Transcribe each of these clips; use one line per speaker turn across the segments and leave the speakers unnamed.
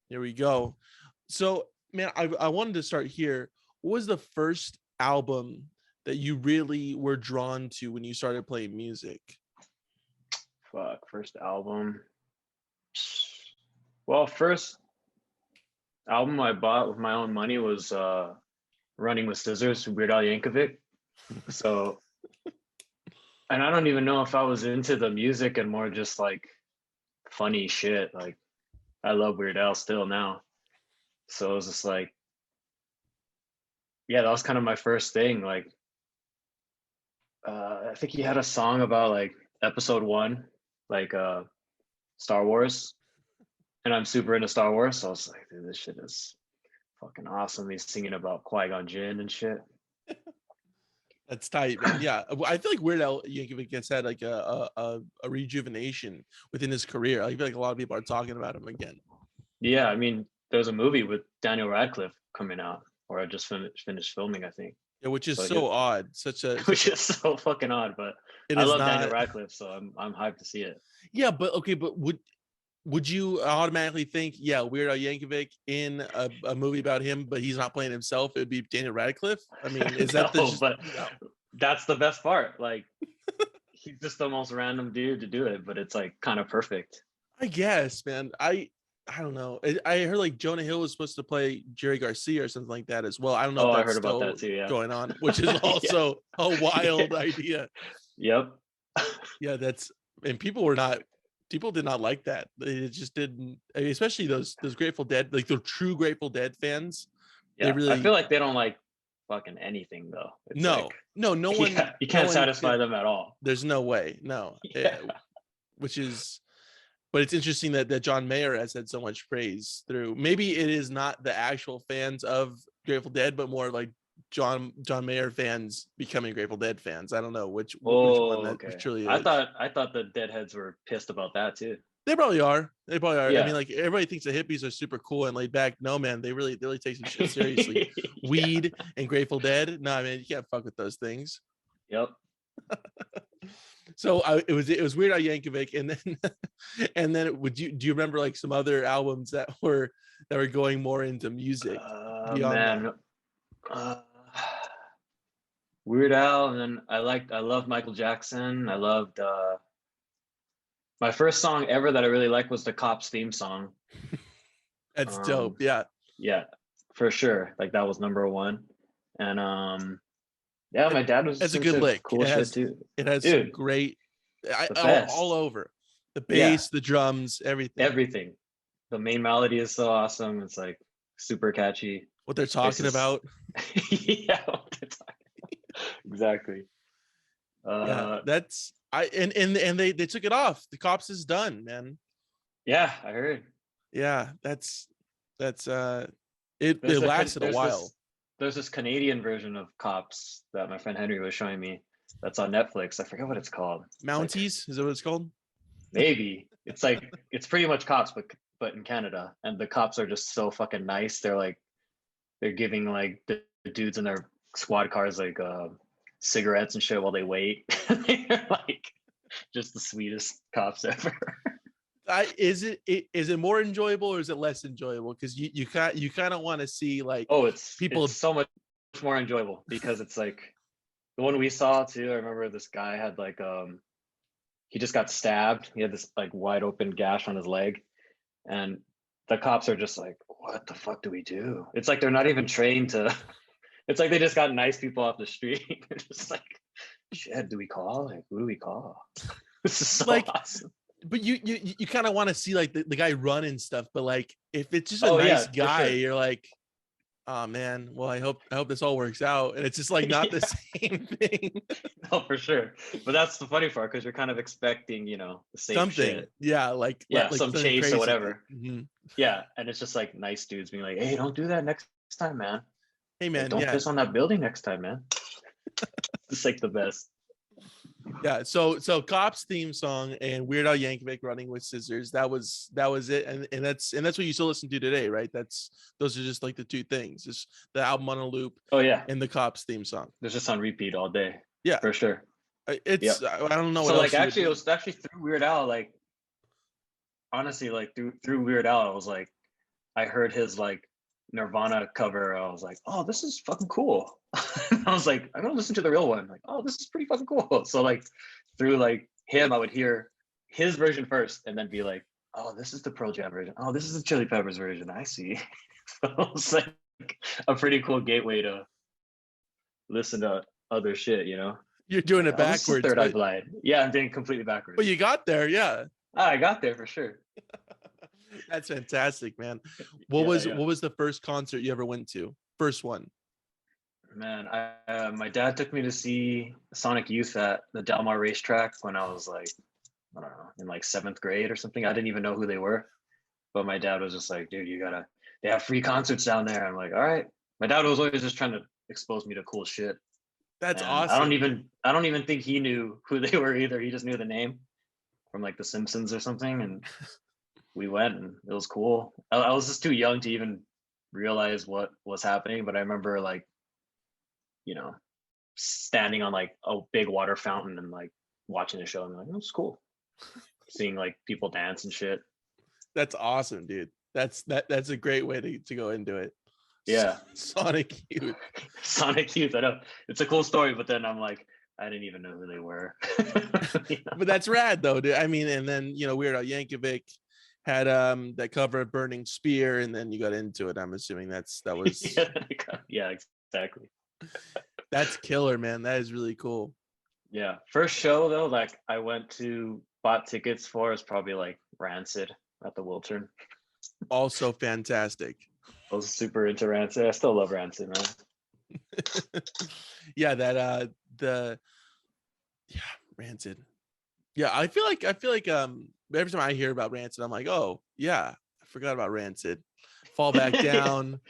Here we go. So, man, I wanted to start here. What was the first album that you really were drawn to when you started playing music?
Fuck, first album. Well, first album I bought with my own money was Running with Scissors, Weird Al Yankovic. So, and I don't even know if I was into the music and more just like funny shit. Like, I love Weird Al still now. So it was just like, yeah, that was kind of my first thing. Like, I think he had a song about like episode one, like Star Wars. And I'm super into Star Wars. So I was like, dude, this shit is fucking awesome. He's singing about Qui-Gon Jinn and shit.
That's tight, man. Yeah, I feel like Weird Al Yankovic gets had like a rejuvenation within his career. I feel like a lot of people are talking about him again.
Yeah, I mean, there's a movie with Daniel Radcliffe coming out, or I just finished filming, I think.
Yeah, which is
So
so odd.
which is so fucking odd, but
it
I
is
love Daniel
not.
Radcliffe, so I'm hyped to see it.
Yeah, but okay, but would you automatically think, yeah, Weird Al Yankovic in a movie about him, but he's not playing himself? It would be Daniel Radcliffe. I mean, is that the
No,
just
but
no.
that's the best part. Like, he's just the most random dude to do it, but it's like kind of perfect.
I guess, man. I don't know. I heard like Jonah Hill was supposed to play Jerry Garcia or something like that as well. I don't know
Oh,
if
I
that's
heard about
still
that too. Yeah.
going on, which is
Yeah.
also a wild
Yeah.
idea.
Yep.
Yeah, that's and people did not like that. They just didn't, especially those Grateful Dead, like the true Grateful Dead fans. They
Yeah. I feel
really
like they don't like fucking anything though. It's like,
no one
yeah, you
no
can't
one
satisfy them at all.
there's no way. No.
Yeah.
Which is but it's interesting that John Mayer has had so much praise through. Maybe it is not the actual fans of Grateful Dead, but more like John Mayer fans becoming Grateful Dead fans. I don't know which one
Oh,
that
okay.
truly
I
is.
thought I thought the Deadheads were pissed about that too.
They probably are. They probably are. I mean,
Yeah.
like everybody thinks the hippies are super cool and laid back. No, man, they really take some shit seriously.
Yeah.
Weed and Grateful Dead. No, man, you can't fuck with those things.
Yep.
So it was Weird Al Yankovic, and then do you remember like some other albums that were going more into music beyond that?
Man. Uh, Weird Al, and then I loved Michael Jackson. I loved my first song ever that I really liked was the Cops theme song.
That's
Um,
dope. Yeah,
yeah, for sure. Like that was number one. And yeah, my dad was
that's a
listening
good
to
lick.
cool shit too.
It has some
Dude,
great,
the
all
best.
over the
Yeah,
bass, the drums, everything.
everything. The main melody is so awesome. It's like super catchy.
What they're
It's
talking
just
about.
yeah, exactly.
Yeah,
Uh,
that's I and they took it off. The Cops is done, man.
yeah, I heard.
Yeah, that's it lasted a while.
There's this Canadian version of Cops that my friend Henry was showing me. That's on Netflix. I forget what it's called. It's like
Mounties, is that what it's called?
maybe it's like it's pretty much Cops, but in Canada, and the cops are just so fucking nice. They're like they're giving like the dudes in their squad cars like cigarettes and shit while they wait. They're like just the sweetest cops ever.
Is it more enjoyable or is it less enjoyable? Because you kind of want to see like
Oh,
people.
it's so much more enjoyable because it's like the one we saw too. I remember this guy had like he just got stabbed. He had this like wide open gash on his leg, and the cops are just like, "What the fuck do we do?" It's like they're not even trained to. It's like they just got nice people off the street. They're just like, "Shit, do we call? Like, who do we call?" This is so
Like,
awesome.
but you kind of want to see like the guy run and stuff, but like if it's just a
Oh
nice
yeah, for
guy,
sure.
you're like, oh man, well I hope this all works out, and it's just like not the
Yeah,
same thing.
no, for sure. But that's the funny part because you're kind of expecting, the same
Something,
shit.
yeah,
Yeah,
like
some
something
chase or
crazy.
whatever.
Mhm.
Yeah, and it's just like nice dudes being like, "Hey, don't do that next time, man.
Hey
Like,
man,
don't
yeah,
piss on that building next time, man." It's like the best.
yeah. So Cops theme song and Weird Al Yankovic Running with Scissors. That was it, and that's what you still listen to today, right? Those are just like the two things, just the album on a loop
Oh yeah,
and the Cops theme song.
there's just on repeat all day
Yeah,
for sure.
it's
Yep.
I don't know what
So like
else you would
actually, it
do.
was actually through Weird Al. Like honestly, like through Weird Al, I was like I heard his like Nirvana cover, I was like, oh, this is fucking cool. I was like, I'm gonna listen to the real one. Like, oh, this is pretty fucking cool. So like through like him, I would hear his version first and then be like, oh, this is the Pearl Jam version. Oh, this is the Chili Peppers version. I see. So it was like a pretty cool gateway to listen to other shit, you know?
You're doing
Like,
it
oh, this is
backwards,
Third Eye Blind. Yeah, I'm doing completely backwards.
but you got there. Yeah.
Ah, I got there for sure.
That's fantastic, man.
Yeah.
What was the first concert you ever went to? First one.
Man, my dad took me to see Sonic Youth at the Del Mar racetrack when I was like, I don't know, in like 7th grade or something. I didn't even know who they were, but my dad was just like, dude, they have free concerts down there. I'm like, all right. My dad was always just trying to expose me to cool shit.
That's
And
awesome.
I don't even think he knew who they were either. He just knew the name from like The Simpsons or something. And we went and it was cool. I was just too young to even realize what was happening, but I remember like, you know, standing on like a big water fountain and like watching the show and like, oh, it's cool. Seeing like people dance and shit.
That's awesome, dude. That's a great way to go into it.
Yeah.
Sonic Youth.
Sonic Youth. I know it's a cool story, but then I'm like, I didn't even know who they were. You know?
But that's rad though, dude. I mean, and then Weird Al Yankovic had that cover of Burning Spear, and then you got into it. I'm assuming that was
yeah, exactly.
That's killer, man. That is really cool.
Yeah. First show though, like I bought tickets for is probably like Rancid at the Wiltern.
Also fantastic.
I was super into Rancid. I still love Rancid, man.
Yeah, Rancid. Yeah, I feel like every time I hear about Rancid, I'm like, oh yeah, I forgot about Rancid. Fall Back Down,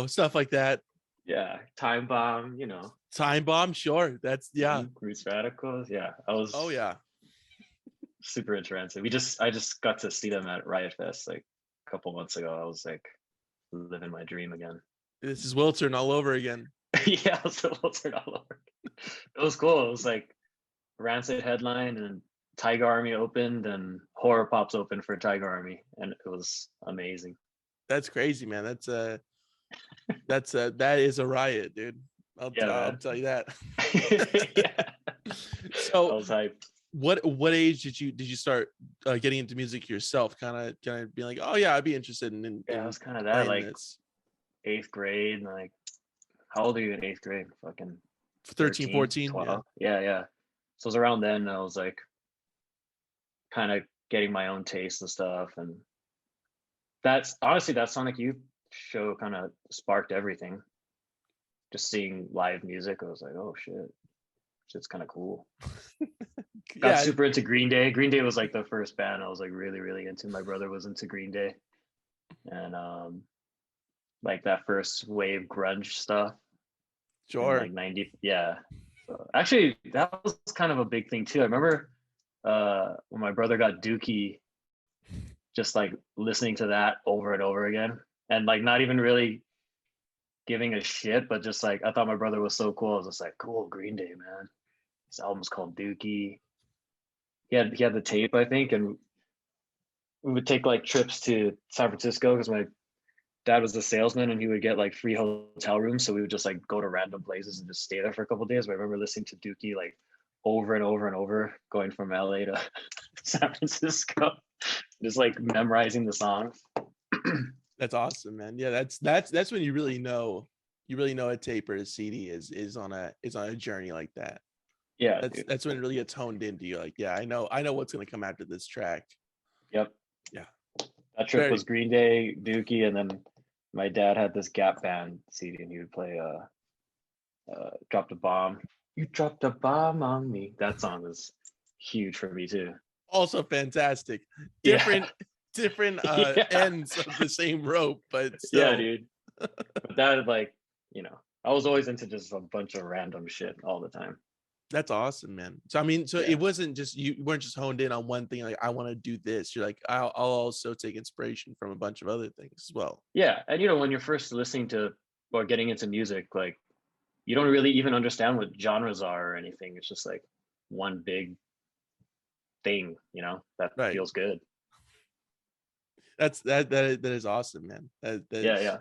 stuff like that.
Yeah, Time Bomb,
Time Bomb, sure. That's
Roots Radicals. Yeah, I was.
Oh yeah.
Super into Rancid. I just got to see them at Riot Fest like a couple months ago. I was like living my dream again.
This is Wiltern all over again.
Yeah, it was Wiltern all over. It was cool. It was like Rancid headline and Tiger Army opened and Horror Pops opened for Tiger Army, and it was amazing.
That's crazy, man. That is a riot, dude. I'll tell you that.
Yeah.
So
I was hyped.
What age did you start getting into music yourself? Kind of being like, oh yeah, I'd be interested in
yeah, it was kind of that like
this.
8th grade. Like, how old are you in 8th grade? Fucking
13, 14.
12. Yeah. So it was around then. I was like kind of getting my own taste and stuff, and that's honestly that Sonic Youth show kind of sparked everything. Just seeing live music, I was like, oh shit, shit's kind of cool. Got super into Green Day. Green Day was like the first band I was like really, really into. My brother was into Green Day, and like that first wave grunge stuff.
Sure.
Like 90, yeah. So actually, that was kind of a big thing too. I remember when my brother got Dookie, just like listening to that over and over again, and like not even really giving a shit, but just like I thought my brother was so cool. I was just like, cool, Green Day, man. This album's called Dookie. He had the tape, I think, and we would take like trips to San Francisco because my dad was a salesman and he would get like free hotel rooms. So we would just like go to random places and just stay there for a couple of days. But I remember listening to Dookie like over and over and over, going from LA to San Francisco, just like memorizing the songs.
That's awesome, man. Yeah, that's when you really know a tape or a CD is on a journey like that.
Yeah,
that's when it really gets honed into you. Like, yeah, I know what's gonna come after this track.
Yep.
Yeah.
That trip was Green Day, Dookie, and then my dad had this Gap Band CD, and he would play "Dropped a Bomb." You dropped a bomb on me. That song was huge for me too.
Also fantastic. Different ends of the same rope, but still.
Yeah, dude. But that, like, I was always into just a bunch of random shit all the time.
That's awesome, man. So I mean, it wasn't just you weren't just honed in on one thing. Like, I want to do this. You're like, I'll also take inspiration from a bunch of other things as well.
Yeah, and when you're first listening to or getting into music, like, you don't really even understand what genres are or anything. It's just like one big thing, that feels good.
that is awesome, man. That
Yeah,
is
yeah,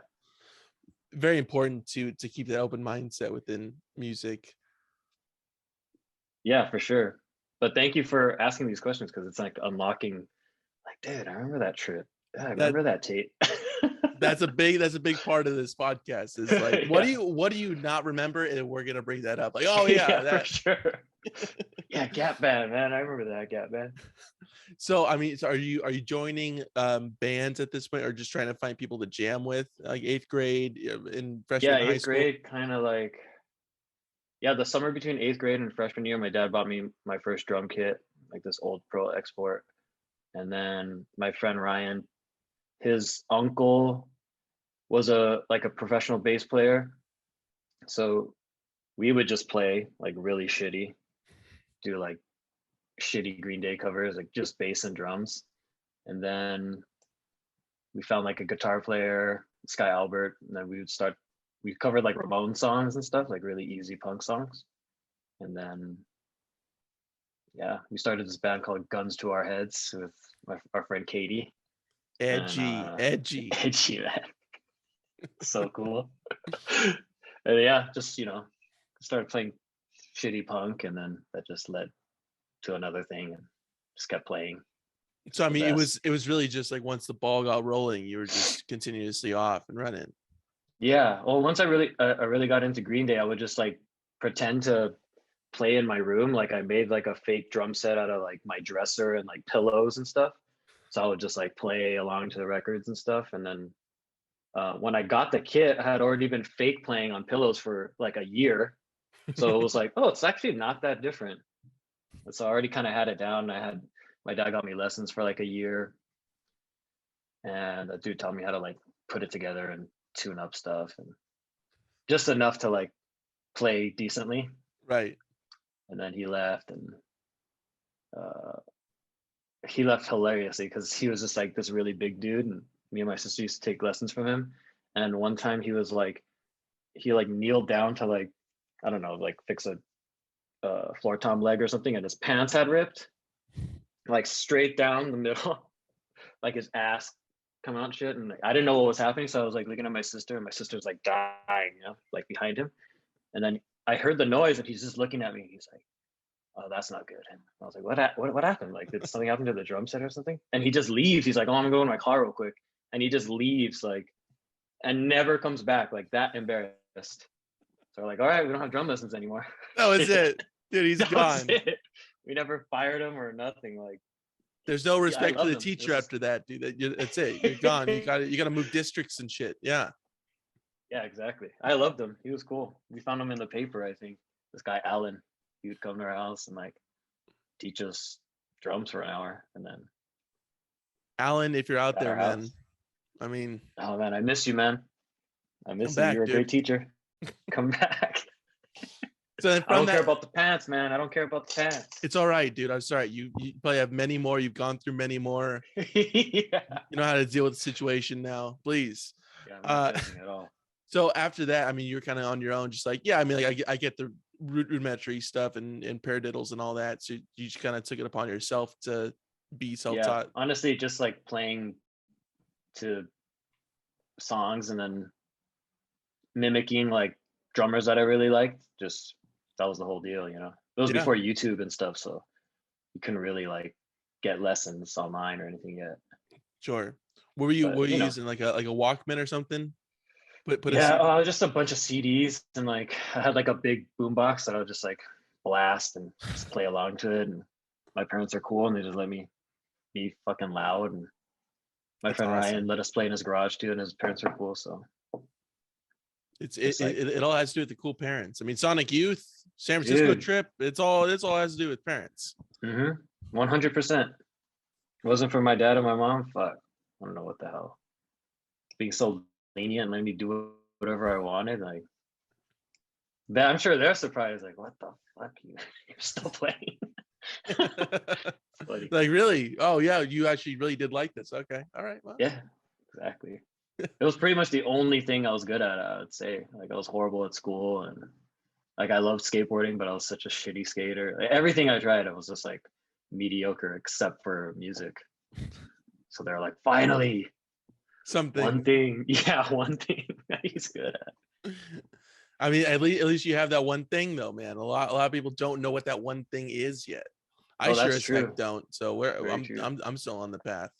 very important to keep that open mindset within music.
yeah, for sure. But thank you for asking these questions because it's like unlocking. Like, dude, I remember that trip. Yeah, I
That
remember that tape.
that's a big part of this podcast is like,
Yeah,
what do you not remember, and we're gonna bring that up. Like, oh yeah,
yeah, for
that.
sure. Yeah, Gap Band, man. I remember that Gap Band.
So I mean, so are you joining bands at this point, or just trying to find people to jam with, like eighth grade, in freshman
Yeah,
in high
eighth
school?
grade, kind of like, yeah, the summer between eighth grade and freshman year, my dad bought me my first drum kit, like this old Pro Export. And then my friend Ryan, his uncle was a professional bass player. So we would just play like really shitty, do like shitty Green Day covers, like just bass and drums. And then we found like a guitar player, Sky Albert, and then we covered like Ramon songs and stuff, like really easy punk songs. And then yeah, we started this band called Guns to Our Heads with our friend Katie. And
Edgy.
edgy, man. So cool. And yeah, just started playing shitty punk, and then that just led to another thing, and just kept playing.
So
Just
I
the
mean, it
best.
was really just like once the ball got rolling, you were just continuously off and running.
Yeah. Well, once I really got into Green Day, I would just like pretend to play in my room. Like I made like a fake drum set out of like my dresser and like pillows and stuff. So I would just like play along to the records and stuff. And then when I got the kit, I had already been fake playing on pillows for like a year. So it was like, oh, it's actually not that different. So I already kind of had it down. I had my dad got me lessons for like a year, and that dude taught me how to like put it together and tune up stuff, and just enough to like play decently.
Right.
And then he left, and uh, he left hilariously because he was just like this really big dude, and me and my sister used to take lessons from him. And one time he like kneeled down to like, I don't know, like fix a floor tom leg or something, and his pants had ripped like straight down the middle, like his ass coming out and shit. And like, I didn't know what was happening, so I was like looking at my sister, and my sister's like dying, like behind him. And then I heard the noise, and he's just looking at me. He's like, "Oh, that's not good." And I was like, what happened? Like, did something happen to the drum set or something?" And he just leaves. He's like, "Oh, I'm gonna go in my car real quick," and he just leaves, like, and never comes back. Like that embarrassed. So we're like, "All right, we don't have drum lessons anymore."
That was it, dude. He's
That was
gone.
it. We never fired him or nothing. Like,
There's no
yeah, I
respect for
loved
the
him. It
teacher
was just
after that, dude. That's it. You're gone. You got to move districts and shit. Yeah.
yeah, exactly. I loved him. He was cool. We found him in the paper, I think. This guy Alan, he would come to our house and like teach us drums for an hour, and then
Alan, if you're out
at
there,
our
man,
house.
I mean,
Oh man, I miss you, man. I
come
miss you.
back,
You're a great
dude.
teacher. Come back.
So then
I
from
don't care
that,
about the pants, man. I don't care about the pants.
it's all right, dude. I'm sorry. You probably have many more. You've gone through many more.
Yeah.
You know how to deal with the situation now. Please.
Yeah, I'm not
Uh,
judging at all.
so after that, I mean, you're kind of on your own, just like, yeah, I mean, like I get the rudimentary stuff and paradiddles and all that. So you just kind of took it upon yourself to be
Yeah,
self-taught.
honestly, just like playing to songs and then mimicking like drummers that I really liked. Just that was the whole deal. It was
Yeah,
before YouTube and stuff, so you couldn't really like get lessons online or anything yet.
sure. What were you
But
using, like a Walkman or something? Put a
yeah,
CD.
just a bunch of CDs, and like I had like a big boombox that I would just like blast and just play along to it. And my parents are cool, and they just let me be fucking loud. And my
That's
friend Ryan
awesome.
let us play in his garage too, and his parents are cool. So
It's
just like,
it all has to do with the cool parents. I mean, Sonic Youth, San Francisco
dude,
trip. It's all has to do with parents.
100%. Wasn't for my dad and my mom, fuck, I don't know what the hell. Being so lenient and letting me do whatever I wanted, like that. I'm sure they're surprised, like, what the fuck, you're still playing. It's funny.
Like, really? Oh yeah, you actually really did like this. Okay, all right. Well,
Yeah, exactly. It was pretty much the only thing I was good at, I would say. Like I was horrible at school, and like I loved skateboarding, but I was such a shitty skater. Like, everything I tried, I was just like mediocre except for music. So they're like, finally,
Something.
one thing. Yeah, one thing that he's good at.
I mean, at least you have that one thing though, man. A lot of people don't know what that one thing is yet. I
Oh,
sure
that's
as heck
true.
don't. So
Very true.
I'm still on the path.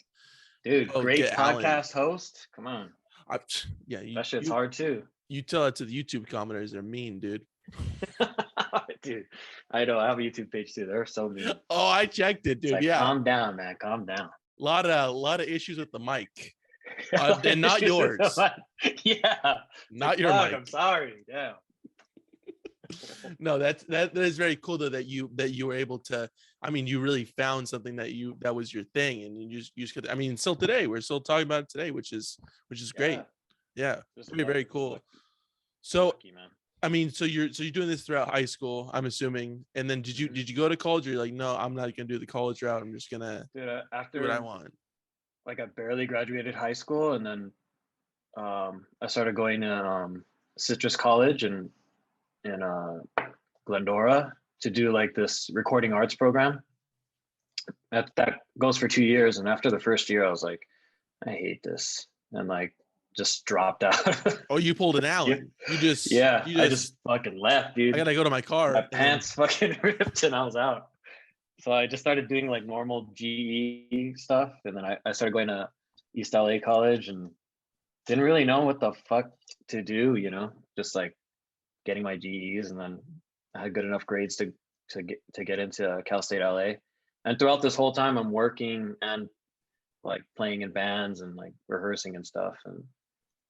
Dude,
Oh,
great
get Alan.
podcast host. Come on.
I, yeah,
That shit's hard too.
you tell it to the YouTube commenters. They're mean, dude.
Dude, I know. I have a YouTube page too. They're so mean.
Oh, I checked it,
It's
dude.
like,
Yeah,
calm down, man. Calm down.
lot of issues with the mic, and not yours.
Yeah.
Not
like,
your
fuck,
mic.
I'm sorry. Yeah.
No, that is very cool though that you were able to. I mean, you really found something that was your thing, and you just could. I mean, still today we're still talking about it today, which is great. Yeah, very cool.
Lucky,
So
lucky, man.
I mean, so you're doing this throughout high school, I'm assuming, and then did you go to college? Or you're like, no, I'm not gonna do the college route. I'm just gonna do what I want.
Like I barely graduated high school, and then I started going to Citrus College in Glendora to do like this recording arts program. That goes for 2 years, and after the first year, I was like, I hate this, and like just dropped out.
Oh, you pulled an Allen.
Yeah,
you
I just fucking left, dude.
I gotta go to my car.
My pants fucking ripped, and I was out. So I just started doing like normal GE stuff, and then I started going to East LA College, and didn't really know what the fuck to do, just like getting my GEs, and then I had good enough grades to get into Cal State LA. And throughout this whole time, I'm working and like playing in bands and like rehearsing and stuff, and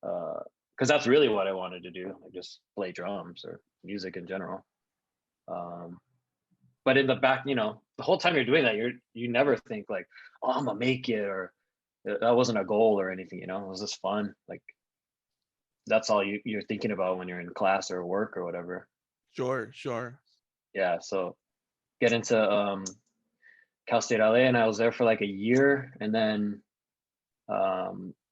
because that's really what I wanted to do, like just play drums or music in general. But in the back, the whole time you're doing that, you never think like, oh, I'm gonna make it, or that wasn't a goal or anything. It was just fun. Like that's all you're thinking about when you're in class or work or whatever.
Sure.
Yeah. So get into Cal State LA, and I was there for like a year, and then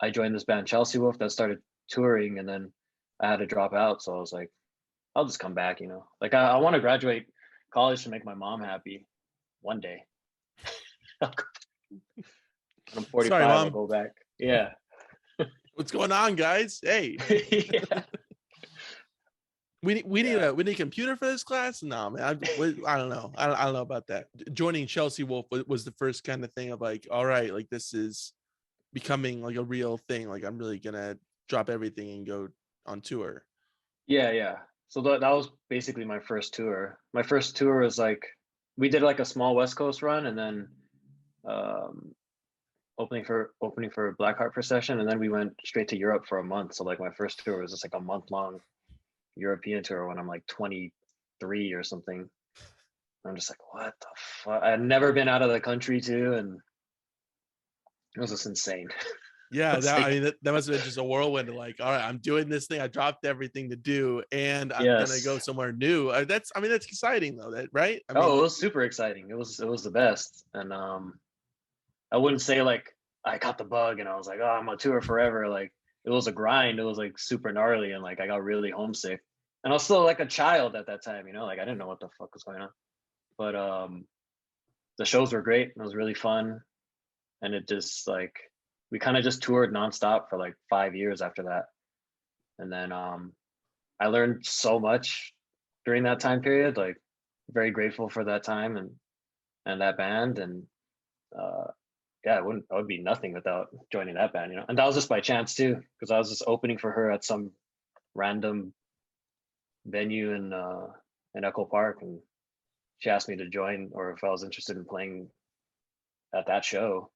I joined this band Chelsea Wolf that started touring, and then I had to drop out. So I was like, I'll just come back. Like I want to graduate college to make my mom happy one day. When I'm 45,
Sorry, Mom.
I'll go back. Yeah.
What's going on, guys? Hey.
Yeah.
We need a computer for this class? No, man. I don't know. I don't know about that. Joining Chelsea Wolf was the first kind of thing of like, all right, like this is becoming like a real thing. Like I'm really gonna drop everything and go on tour.
Yeah. So that was basically my first tour. My first tour was like, we did like a small West Coast run, and then opening for Blackheart Procession, and then we went straight to Europe for a month. So like my first tour was just like a month-long European tour when I'm like 23 or something. I'm just like, what the fuck? I'd never been out of the country too, and it was just insane.
Yeah, that must have been just a whirlwind of like, all right, I'm doing this thing. I dropped everything to do, and I'm gonna go somewhere new. That's exciting though, right?
It was super exciting. It was the best, and I wouldn't say like I got the bug and I was like, oh, I'm gonna tour forever. Like it was a grind. It was like super gnarly, and like I got really homesick, and I was still like a child at that time. Like I didn't know what the fuck was going on, but the shows were great. It was really fun, and it just like we kind of just toured nonstop for like 5 years after that. And then I learned so much during that time period, like very grateful for that time and that band. And I would be nothing without joining that band, and that was just by chance too, because I was just opening for her at some random venue in Echo Park, and she asked me to join, or if I was interested in playing at that show.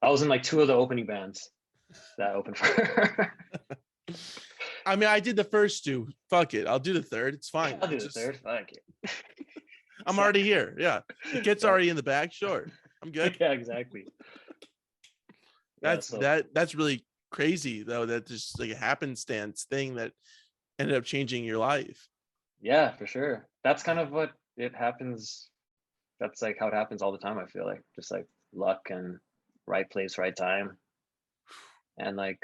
I was in like 2 of the opening bands that opened for her.
I mean, I did the first 2. Fuck it. I'll do the third. It's fine.
I'll do the third. Fuck it.
I'm already here. Yeah. The kid's already in the back. Sure. I'm good.
Yeah, exactly.
That's really crazy though. That just like a happenstance thing that ended up changing your life.
Yeah, for sure. That's kind of what it happens. That's like how it happens all the time. I feel like just like luck and right place, right time. And like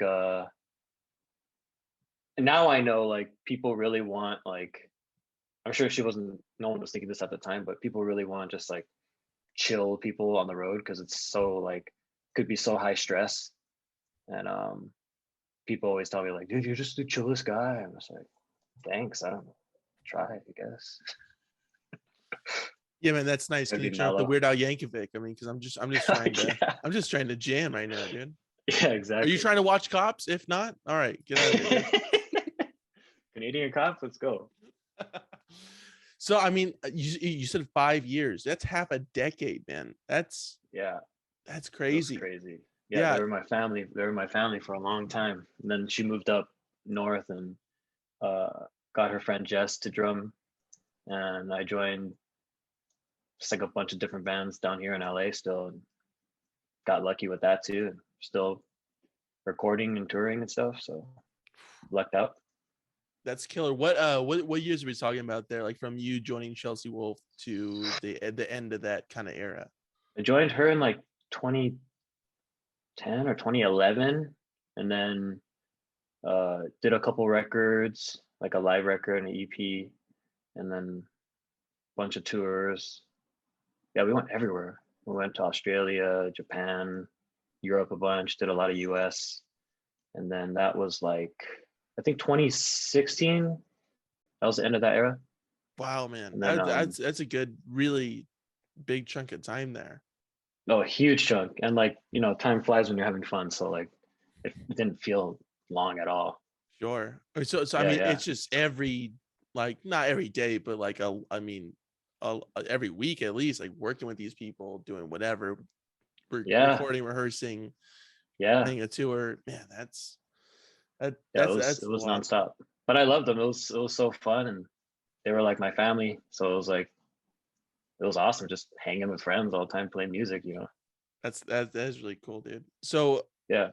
now I know like people really want, like, I'm sure no one was thinking this at the time, but people really want just like chill people on the road, because it's so like could be so high stress. And people always tell me like, dude, you're just the chillest guy. I'm just like, thanks. I don't try, I guess.
Yeah, man, that's nice. Can
Maybe
you turn up the
mellow.
Weird Al Yankovic? I mean, because I'm just trying to
Yeah.
I'm just trying to jam right now, dude.
Yeah,
Are
exactly.
you trying to watch Cops? If not, all right, get out of here, dude.
Canadian Cops, let's go.
So I mean, you said 5 years. That's half a decade, man. That's
Yeah,
crazy.
crazy. Yeah,
Yeah.
they were my family. They were my family for a long time. And then she moved up north and got her friend Jess to drum, and I joined just like a bunch of different bands down here in LA still, and got lucky with that too. And still recording and touring and stuff. So lucked out.
That's killer. What years are we talking about there? Like from you joining Chelsea Wolf to the end of that kind of era?
I joined her in like 2010 or 2011, and then did a couple records, like a live record and an EP, and then a bunch of tours. Yeah, we went everywhere. We went to Australia, Japan, Europe a bunch, did a lot of US. And then that was like, I think 2016. That was the end of that era.
Wow, man.
And then
That's a good, really big chunk of time there.
oh, a huge chunk. And like, time flies when you're having fun. So like it didn't feel long at all.
Sure. So I
Yeah,
mean,
yeah.
it's just every, like, not every day, but like every week at least, like working with these people, doing whatever,
Yeah.
recording, rehearsing,
Yeah.
playing a tour. Man, that's
Yeah,
that's
it
a
was
lot.
nonstop. But I loved them. It was so fun, and they were like my family. So it was like it was awesome just hanging with friends all the time playing music.
That's really cool, dude. So
Yeah.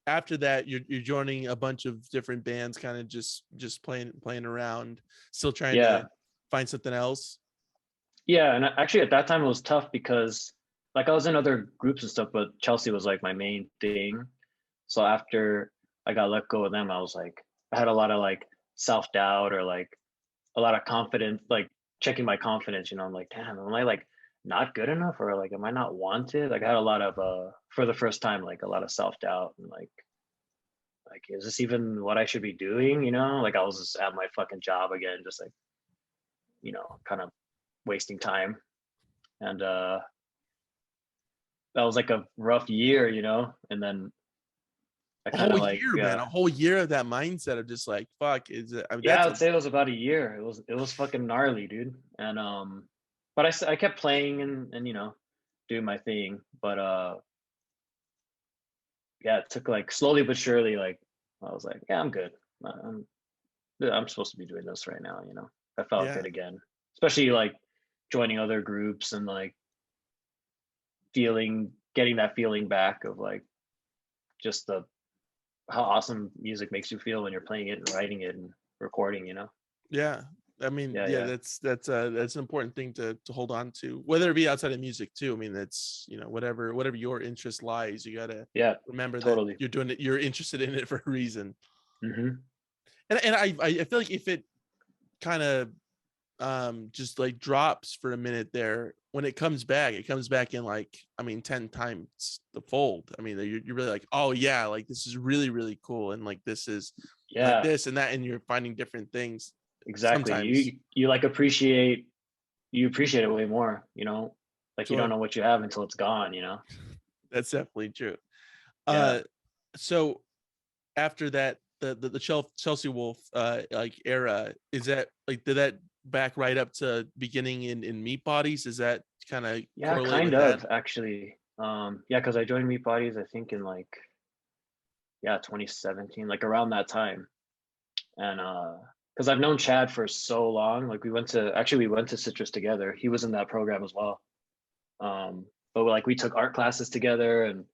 after that, you're joining a bunch of different bands, kind of just playing around, still trying
Yeah.
to find something else.
Yeah. And actually at that time it was tough because like I was in other groups and stuff, but Chelsea was like my main thing. So after I got let go of them, I was like, I had a lot of like self-doubt or like a lot of confidence, like checking my confidence, I'm like, damn, am I like not good enough or like am I not wanted? Like I had a lot of for the first time, like a lot of self-doubt and like is this even what I should be doing? Like I was just at my fucking job again, just like, kind of wasting time. And that was like a rough year. And then I
A
kind
whole
of like
year, man. A whole year of that mindset of just like, fuck, is it? I mean,
yeah, I
that's
would say it was about a year. It was fucking gnarly, dude. And but I kept playing and doing my thing. But yeah, it took like slowly but surely. Like I was like, yeah, I'm good. I'm supposed to be doing this right now. I felt
yeah,
good again, especially like joining other groups and like getting that feeling back of like just the how awesome music makes you feel when you're playing it and writing it and recording.
yeah. I mean,
Yeah,
yeah,
yeah,
that's an important thing to hold on to, whether it be outside of music too. I mean, that's whatever your interest lies, you gotta
yeah,
remember that
totally.
you're doing it, you're interested in it for a reason.
Hmm.
And I feel like if it kind of just like drops for a minute there, when it comes back in, like, I mean, 10 times the fold. I mean, you're really like, oh yeah, like this is really really cool, and like this is like
Yeah,
this and that, and you're finding different things
exactly.
sometimes.
You like appreciate it way more. Like you don't
Sure.
know what you have until it's gone.
That's definitely true.
Yeah.
uh so after that, the Chelsea Wolf like era, is that like, did that back right up to beginning in Meatbodies? Is that kind of
Yeah,
correlate
kind
with that?
of actually. Yeah, because I joined Meatbodies, I think in like, yeah, 2017, like around that time. And because I've known Chad for so long, like we went to Citrus together. He was in that program as well. But like we took art classes together and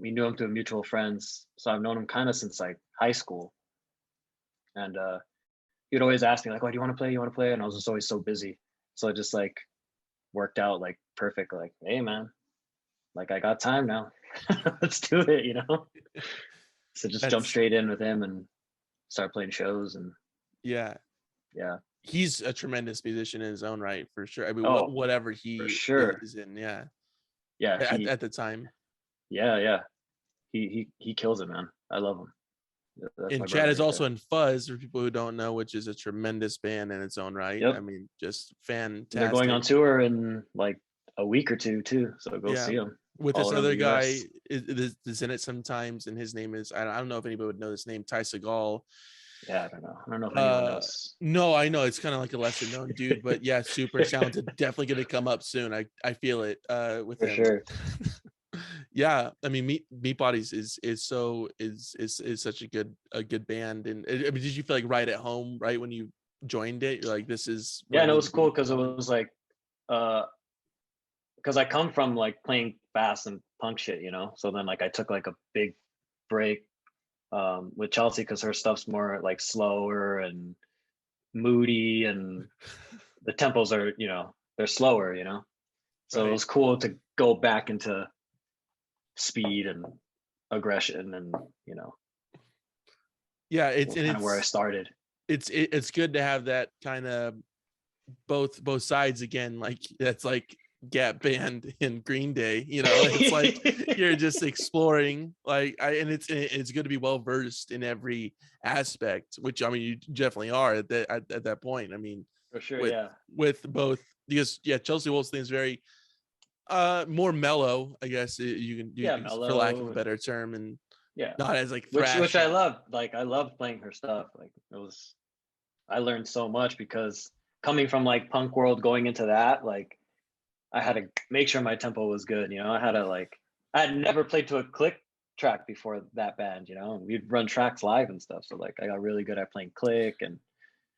we knew him through mutual friends. So I've known him kind of since like high school. And he'd always ask me like, "Oh, do you want to play? You want to play?" And I was just always so busy. So it just like worked out like perfect. Like, hey man, like I got time now. Let's do it. So just jump
That's
straight in with him and start playing shows and
yeah.
yeah.
He's a tremendous musician in his own right, for sure. I mean,
Oh,
whatever
for
he
sure.
is in, yeah.
Yeah,
At the time.
Yeah. He kills it, man. I love him. That's my
And Chad
brother
is
right
also
there.
in Fuzz, for people who don't know, which is a tremendous band in its own right. I
Yep.
mean, just
They're going on
fantastic.
tour in like a week or two too. So go
Yeah.
see them
With
all
this
around
other
the
guy
US.
is in it sometimes, and his name is, I don't know if anybody would know this name, Ty Segall.
Yeah, I don't know. I don't know if anyone
Uh,
knows.
no, I know it's kind of like a lesser known dude, but yeah, super talented. Definitely gonna come up soon. I feel it with
For
him.
sure.
Yeah, I mean, Meatbodies is such a good band. And I mean, did you feel like right at home right when you joined it? You're like, this is
Yeah,
where I
and it
need
was
to
cool
be.
because it was like uh because I come from like playing fast and punk shit, you know. So then like I took like a big break with Chelsea because her stuff's more like slower and moody, and the tempos are, you know, they're slower, you know. So it
Right.
was cool to go back into speed and aggression, and you know,
Yeah, it's and
kind of where I started.
it's good to have that kind of both sides again. Like that's like Gap Band and Green Day. You know, it's like you're just exploring. Like it's good to be well versed in every aspect, which I mean you definitely are at that point. I mean,
For sure,
with
yeah.
with both, because yeah, Chelsea Wolf's thing is very more mellow, I guess
Yeah,
for lack of
mellow
a
and
better term, and
yeah.
not as like
Which I
thrashy.
loved. Like I loved playing her stuff. Like it was, I learned so much because coming from like punk world going into that, like I had to make sure my tempo was good, you know. I had to like, I had never played to a click track before that band, you know, and we'd run tracks live and stuff. So like I got really good at playing click and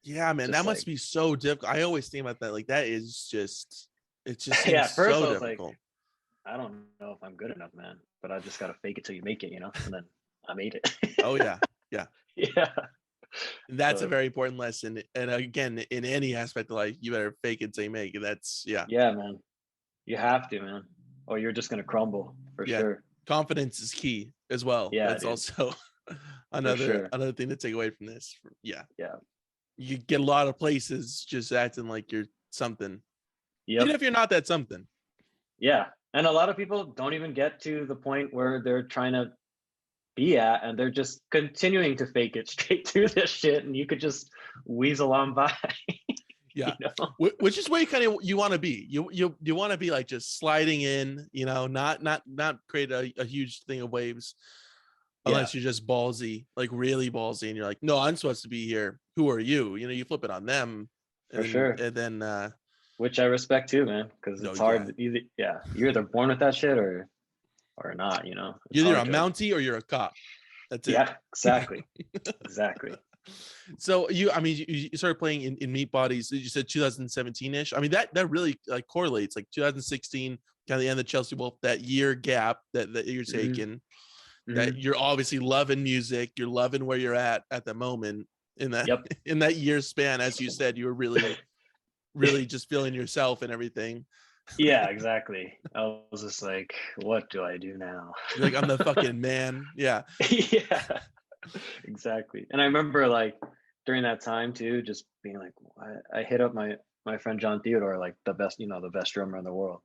Yeah, man, that
just
must
like
be so difficult. I always think about that. Like that is just, it just
yeah,
seems
at first
so
I was like,
difficult.
I don't know if I'm good enough, man. But I just gotta fake it till you make it, you know? And then I made it.
Oh yeah, yeah.
Yeah.
That's a
But
very important lesson. And again, in any aspect of life, you better fake it till you make it. That's yeah,
yeah, man. You have to, man. Or you're just gonna crumble for
yeah.
sure.
Confidence is key as well.
Yeah,
That's
dude.
also
For sure.
another thing to take away from this. Yeah,
Yeah.
you get a lot of places just acting like you're something, even
Yep.
if you're not that something.
Yeah. And a lot of people don't even get to the point where they're trying to be at, and they're just continuing to fake it straight through this shit, and you could just weasel on by. You
Yeah,
know.
which is where you kind of you want to be. You want to be like just sliding in, you know, not create a huge thing of waves,
Yeah,
unless you're just ballsy, like really ballsy, and you're like, no, I'm supposed to be here. Who are you? You know, you flip it on them,
for sure.
and then
Which I respect too, man, because
no,
it's
yeah,
hard to either, yeah, you're either born with that shit or not, you know. It's
you're either a
hard to,
Mountie or you're a cop. That's it.
yeah, exactly. Exactly.
So I mean, you started playing in Meat Bodies. You said 2017-ish. I mean, that really like correlates, like 2016, kind of the end of Chelsea Wolf, that year gap that you're
Hmm.
taking. That
Hmm.
you're obviously loving music. You're loving where you're at the moment in that
Yep.
in that year span. As you said, you were really just feeling yourself and everything.
Yeah, exactly. I was just like, what do I do now?
You're like, I'm the fucking man. Yeah.
Yeah, exactly. And I remember like during that time too, just being like, I hit up my friend John Theodore, like the best, you know, the best drummer in the world,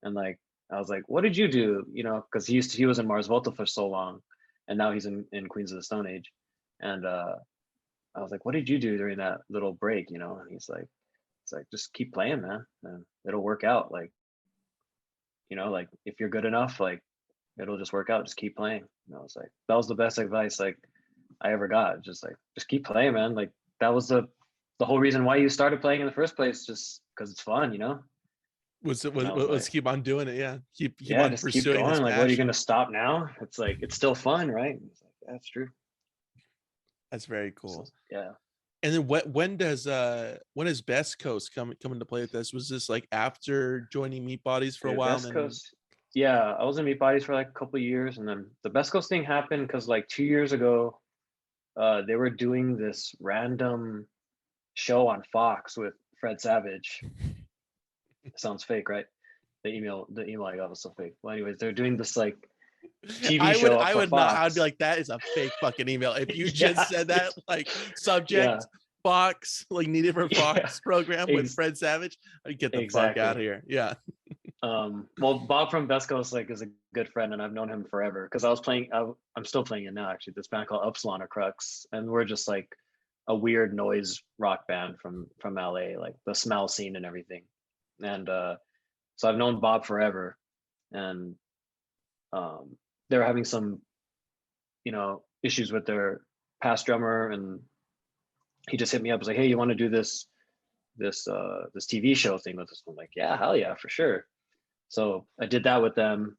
and like I was like, what did you do? You know, because he was in Mars Volta for so long, and now he's in Queens of the Stone Age, and I was like, what did you do during that little break? You know, and he's like, it's like just keep playing, man, and it'll work out. Like, you know, like if you're good enough, like it'll just work out. Just keep playing. And I was like, that was the best advice like I ever got. Just like, just keep playing, man. Like that was the whole reason why you started playing in the first place, just because it's fun, you know. And I was
Let's
like,
keep on doing it. Yeah. Keep
yeah,
on
just keep
pursuing this
going. Like, what are you
passion.
gonna stop now? It's like it's still fun, right? And it's like, yeah, that's true.
That's very
So,
cool.
yeah.
And then when does Best Coast come into play with this? Was this like after joining Meat Bodies for a
Dude,
while? And
Best
then
Coast. Yeah, I was in Meatbodies for like a couple of years, and then the Best Coast thing happened because like 2 years ago, they were doing this random show on Fox with Fred Savage. It sounds fake, right? The email I got was so fake. Well, anyways, they're doing this like TV show
I
for
would not, I'd be
Fox.
like, that is a fake fucking email. If you just
Yeah,
said
dude.
that, like
Yeah,
subject Fox, like needed for
yeah,
Fox program with
ex-
Fred Savage, I'd get the fuck out of
exactly.
here. Yeah.
Well, Bob from Best Coast like is a good friend, and I've known him forever because I was playing. I'm still playing it now, actually. This band called Upsilon or Crux, and we're just like a weird noise rock band from LA, like the smell scene and everything. And so I've known Bob forever, and they were having some, issues with their past drummer, and he just hit me up. Was like, "Hey, you want to do this TV show thing with us?" I'm like, "Yeah, hell yeah, for sure." So I did that with them,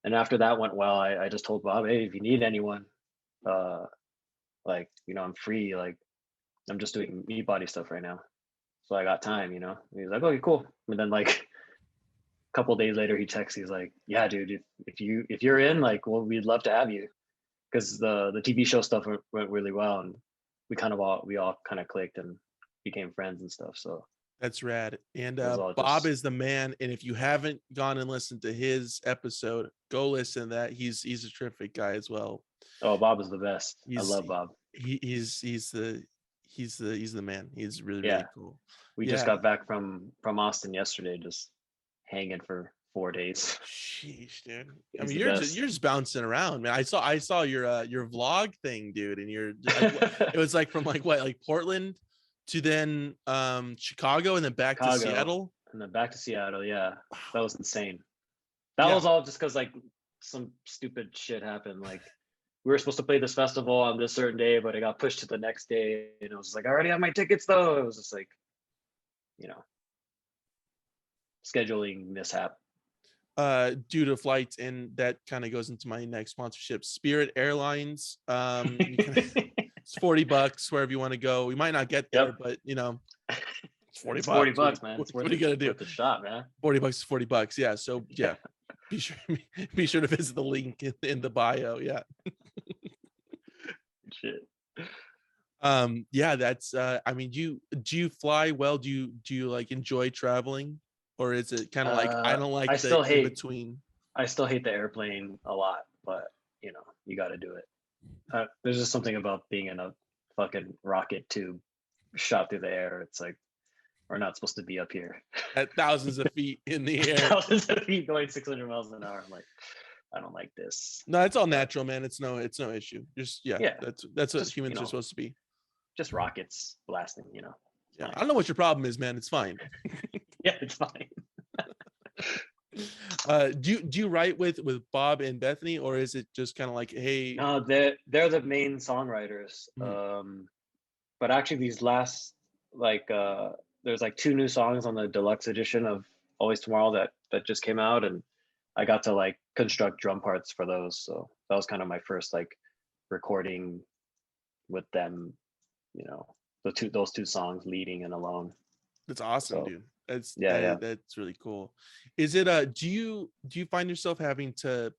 and after that went well, I just told Bob, "Hey, if you need anyone, like, I'm free. Like, I'm just doing Meatbody stuff right now, so I got time." And he's like, "Okay, cool." And then like a couple days later, he texts. He's like, "Yeah, dude, if you're in, like, well, we'd love to have you," because the TV show stuff went really well, and we all kind of clicked and became friends and stuff. So
That's rad. And
it was all
Bob
just
is the man. And if you haven't gone and listened to his episode, go listen to that. He's a terrific guy as well.
oh, Bob is the best. I
He's
love Bob.
he's the man. He's really,
Yeah,
really cool.
we just
Yeah.
got back from Austin yesterday, just hanging for 4 days.
Sheesh, dude. I
He's
mean,
the
you're
best.
just bouncing around, man. I saw your vlog thing, dude, and you're it was like from like what, like Portland to then Chicago and then back to
Chicago
Seattle.
and then back to Seattle. Yeah,
Wow.
that was insane. That
Yeah.
was all just because like some stupid shit happened. Like we were supposed to play this festival on this certain day, but it got pushed to the next day, and it was like, I already have my tickets though. It was just like, scheduling mishap.
Due to flights, and that kind of goes into my next sponsorship, Spirit Airlines. It's $40 wherever you want to go. We might not get there,
Yep.
but it's 40
It's
bucks.
40 bucks, man. It's
What are you gonna do?
Worth the shot, man.
$40 is $40. Yeah. So yeah, be sure to visit the link in the bio. Yeah.
Shit.
Yeah, that's I mean, do you fly well? Do you like enjoy traveling, or is it kind of like I don't like
I
the
still
in
hate
between?
I still hate the airplane a lot, but you got to do it. There's just something about being in a fucking rocket tube shot through the air. It's like we're not supposed to be up here
At thousands of feet in the air.
thousands of feet going 600 miles an hour. I'm like, I don't like this.
No, it's all natural, man. It's no issue. Just yeah.
Yeah,
That's what
just,
humans are supposed to be.
just rockets blasting.
Yeah, I don't know what your problem is, man. It's fine.
Yeah, it's fine.
Do you write with Bob and Bethany, or is it just kind of like, hey?
No, they're the main songwriters. But actually, these last like there's like 2 new songs on the deluxe edition of Always Tomorrow that just came out, and I got to like construct drum parts for those. So that was kind of my first like recording with them. Those 2 songs, Leading and Alone.
That's awesome,
So,
dude. That's
yeah.
That's really cool. Is it do you find yourself having to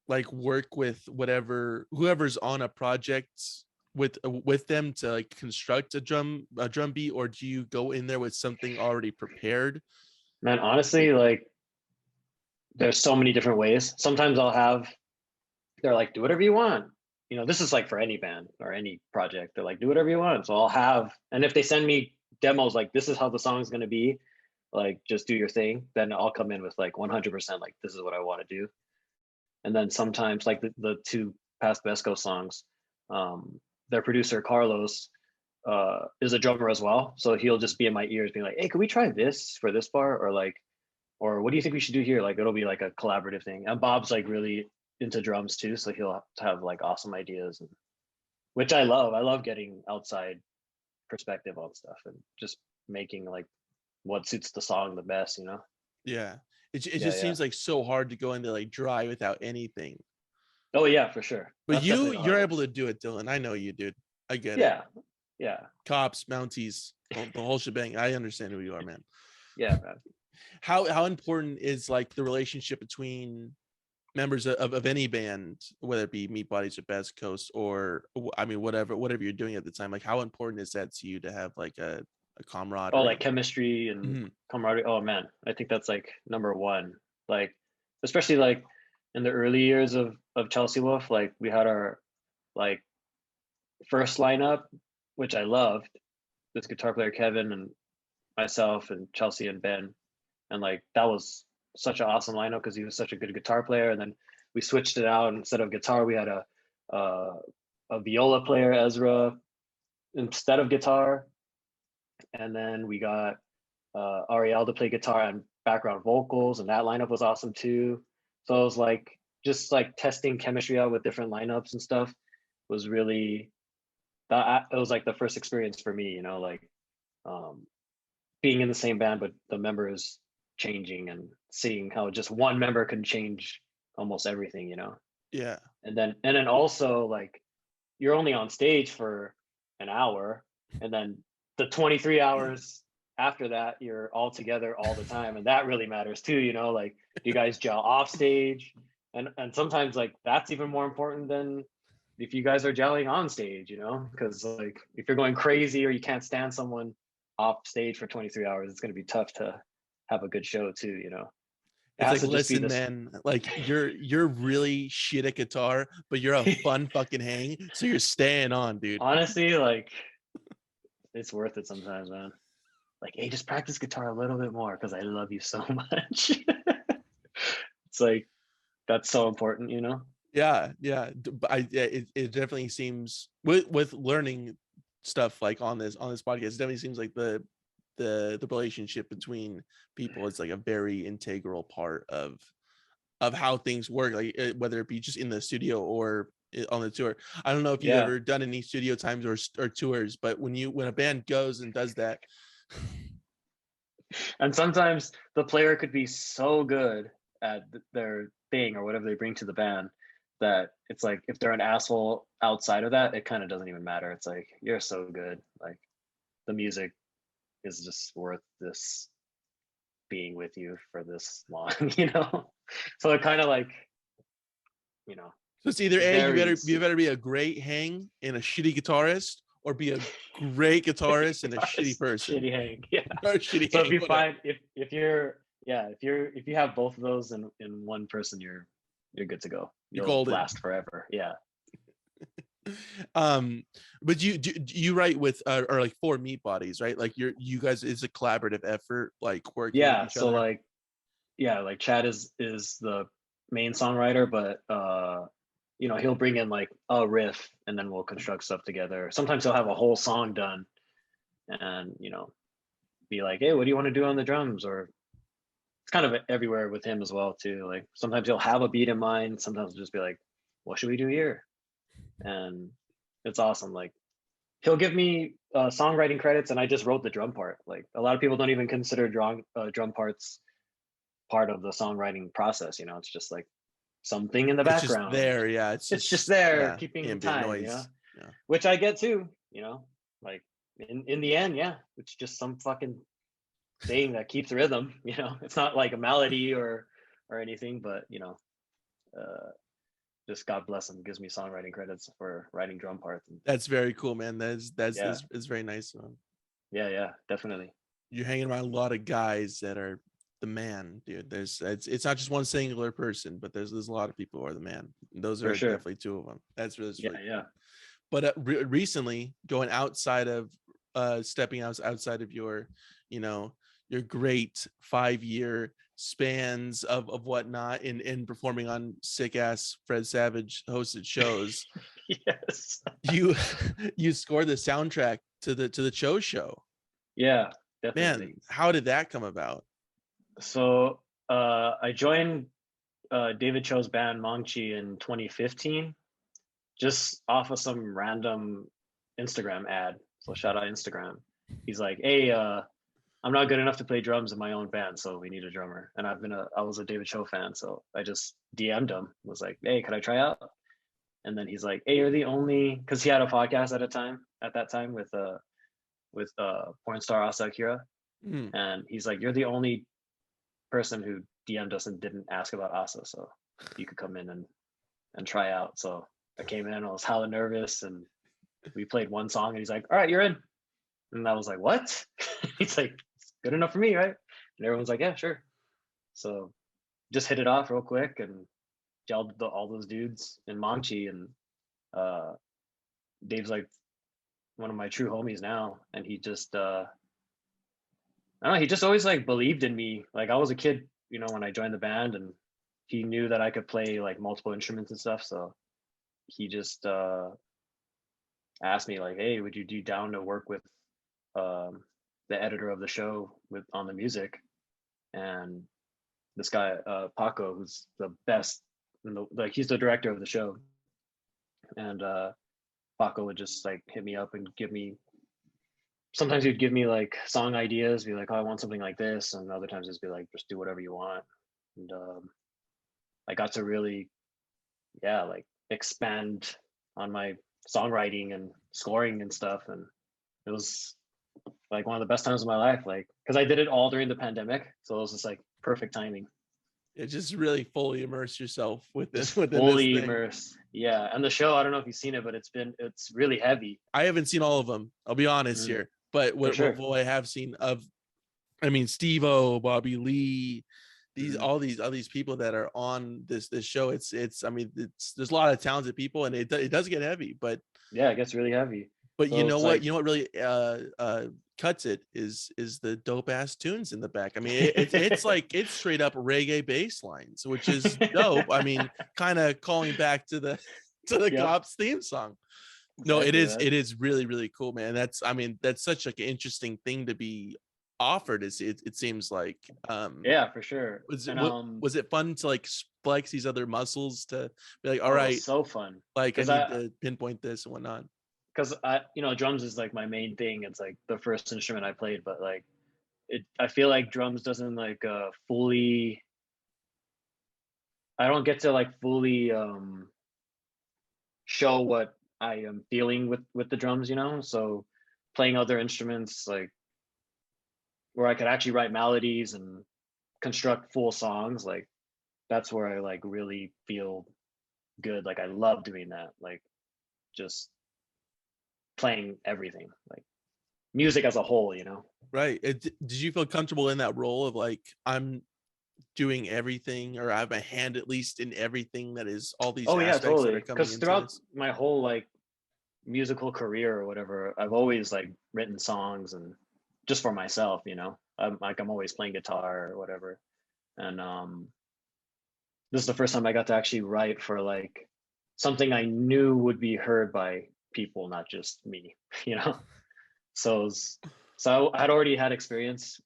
like work with whoever's on a project with them to like construct a drum beat, or do you go in there with something already prepared?
Man, honestly, like there's so many different ways. Sometimes they're like, do whatever you want. This is like for any band or any project. They're like, do whatever you want. So and if they send me demos, like this is how the song is going to be, like just do your thing, then I'll come in with like 100%, like this is what I want to do. And then sometimes like the 2 past Best Coast songs, their producer Carlos is a drummer as well. So he'll just be in my ears being like, hey, can we try this for this part? Or what do you think we should do here? Like it'll be like a collaborative thing. And Bob's like really into drums too, so he'll have like awesome ideas, which I love. I love getting outside perspective on stuff and just making like what suits the song the best.
Yeah, it just seems like so hard to go into like dry without anything.
Oh yeah, for sure.
But
That's
you're able to do it, Dylan. I know you, dude. I get it.
Yeah.
Cops, Mounties, the whole shebang. I understand who you are, man.
Yeah, man.
How important is like the relationship between members of any band, whether it be Meatbodies or Best Coast, or I mean whatever you're doing at the time? Like how important is that to you to have like a camaraderie?
Oh, like chemistry and camaraderie. Oh man, I think that's like number one. Like especially like in the early years of Chelsea Wolf, like we had our like first lineup, which I loved. This guitar player Kevin and myself and Chelsea and Ben, and like that was such an awesome lineup because he was such a good guitar player. And then we switched it out. Instead of guitar, we had a viola player, Ezra, instead of guitar. And then we got Ariel to play guitar and background vocals, and that lineup was awesome too. So it was like just like testing chemistry out with different lineups and stuff was really that. It was like the first experience for me, you know, like being in the same band but the members changing and seeing how just one member can change almost everything, you know.
Yeah.
And then also like you're only on stage for an hour, and then the 23 hours after that you're all together all the time, and that really matters too, you know, like do you guys gel off stage, and sometimes like that's even more important than if you guys are gelling on stage, you know, because like if you're going crazy or you can't stand someone off stage for 23 hours, it's going to be tough to have a good show too, you know. It
It's
has
like,
to just be
listen,
this.
man, like you're really shit at guitar, but you're a fun fucking hang, so you're staying on, dude.
Honestly, like it's worth it sometimes, man. Like, hey, just practice guitar a little bit more because I love you so much. It's like that's so important, you know.
Yeah, yeah. But it definitely seems with learning stuff like on this podcast, it definitely seems like the relationship between people is like a very integral part of how things work, like whether it be just in the studio or on the tour. I don't know if you've
Yeah.
ever done any studio times or tours, but when a band goes and does that,
And sometimes the player could be so good at their thing or whatever they bring to the band that it's like if they're an asshole outside of that, it kind of doesn't even matter. It's like you're so good, like the music is just worth this being with you for this long, you know. So it kind of like, you know,
so it's either A,
varies.
you better be a great hang and a shitty guitarist, or be a great guitarist and a shitty person.
Shitty hang, yeah.
Or a shitty
So if
hang,
you
whatever.
find if you're yeah if you have both of those in one person, you're good to go.
You're
You'll
golden.
last forever. Yeah.
But you write with or like for Meatbodies, right? Like you guys, it's a collaborative effort, like working with
Yeah.
each
So
other.
like yeah, like Chad is the main songwriter, but you know, he'll bring in like a riff and then we'll construct stuff together. Sometimes he'll have a whole song done and you know, be like, hey, what do you want to do on the drums? Or it's kind of everywhere with him as well too. Like sometimes he'll have a beat in mind, sometimes he'll just be like, what should we do here? And it's awesome. Like he'll give me songwriting credits and I just wrote the drum part. Like a lot of people don't even consider drum parts part of the songwriting process, you know. It's just like something in the
It's just
background.
there, yeah.
It's just there
Yeah,
keeping
ambient
time, you know,
noise. Yeah.
which I get too, you know. Like in the end, yeah, it's just some fucking thing that keeps rhythm, you know. It's not like a melody or anything, but you know, uh just God bless him, gives me songwriting credits for writing drum parts. And
That's very cool, man.
yeah,
That's very nice.
yeah, definitely.
You're hanging around a lot of guys that are the man, dude. It's not just one singular person, but there's a lot of people who are the man. Those
For
are
sure.
definitely two of them. That's
Yeah,
really
yeah.
cool. But recently, going outside of stepping outside of your, you know, your great 5-year spans of whatnot in performing on sick ass Fred Savage hosted shows,
Yes.
you you scored the soundtrack to the Choe show.
Yeah,
Man,
definitely.
how did that come about?
So I joined David Cho's band Mangchi in 2015, just off of some random Instagram ad. So shout out Instagram. He's like, hey, I'm not good enough to play drums in my own band, so we need a drummer. And I was a David Cho fan, so I just DM'd him, was like, hey, could I try out? And then he's like, hey, you're the only, because he had a podcast at that time with porn star Asa Akira,
Mm.
and he's like, you're the only person who DM'd us and didn't ask about Asa, so you could come in and try out. So I came in, I was hella nervous, and we played one song, and he's like, all right, you're in. And I was like, what? He's like, it's good enough for me, right? And everyone's like, yeah, sure. So just hit it off real quick and gelled all those dudes in Mangchi. And uh, Dave's like one of my true homies now. And he just, I don't know, he just always like believed in me. Like I was a kid when I joined the band, and he knew that I could play like multiple instruments and stuff. So he just asked me like, "Hey, would you be down to work with um, the editor of the show with on the music?" And this guy, Paco, who's the best, like he's the director of the show, and Paco would just like hit me up and give me. Sometimes he'd give me like song ideas, be like, "Oh, I want something like this," and other times it'd be like, "Just do whatever you want." And I got to really, yeah, like expand on my songwriting and scoring and stuff, and it was like one of the best times of my life, like because I did it all during the pandemic, so it was just like perfect timing.
It just really fully immerse yourself
Just
within this
fully
thing.
immersed. Yeah, and the show, I don't know if you've seen it, but it's really heavy.
I haven't seen all of them. I'll be honest
Mm,
here, but
for
what I have seen of, I mean, Steve-O, Bobby Lee,
sure.
all these people that are on this show. I mean, there's a lot of talented people, and it does get heavy, but
Yeah, it gets really heavy.
but
So it's like,
you know what really cuts it is the dope ass tunes in the back. I mean, it's like it's straight up reggae bass lines, which is dope. I mean, kind of calling back to the
yep,
cops theme song. No,
exactly, man.
it is really really cool, man. I mean, that's such like an interesting thing to be offered. It seems like
Yeah, for sure. And
was it fun to like flex these other muscles to be like, all
oh, it
right,
was so fun
like I
because
need to pinpoint this and whatnot.
drums is like my main thing. It's like the first instrument I played, but like I feel like drums doesn't like fully. I don't get to like fully show what I am feeling with the drums, So playing other instruments, like where I could actually write melodies and construct full songs, like that's where I like really feel good. Like I love doing that. Like just playing everything, like music as a whole.
Right. Did you feel comfortable in that role of like I'm doing everything, or I have my hand at least in everything that is all these
Oh yeah,
aspects that
totally.
are coming
Because
into
throughout
this?
my whole like musical career or whatever, I've always like written songs and just for myself. I'm always playing guitar or whatever. And this is the first time I got to actually write for like something I knew would be heard by people, not just me, you know? So, so I had already had experience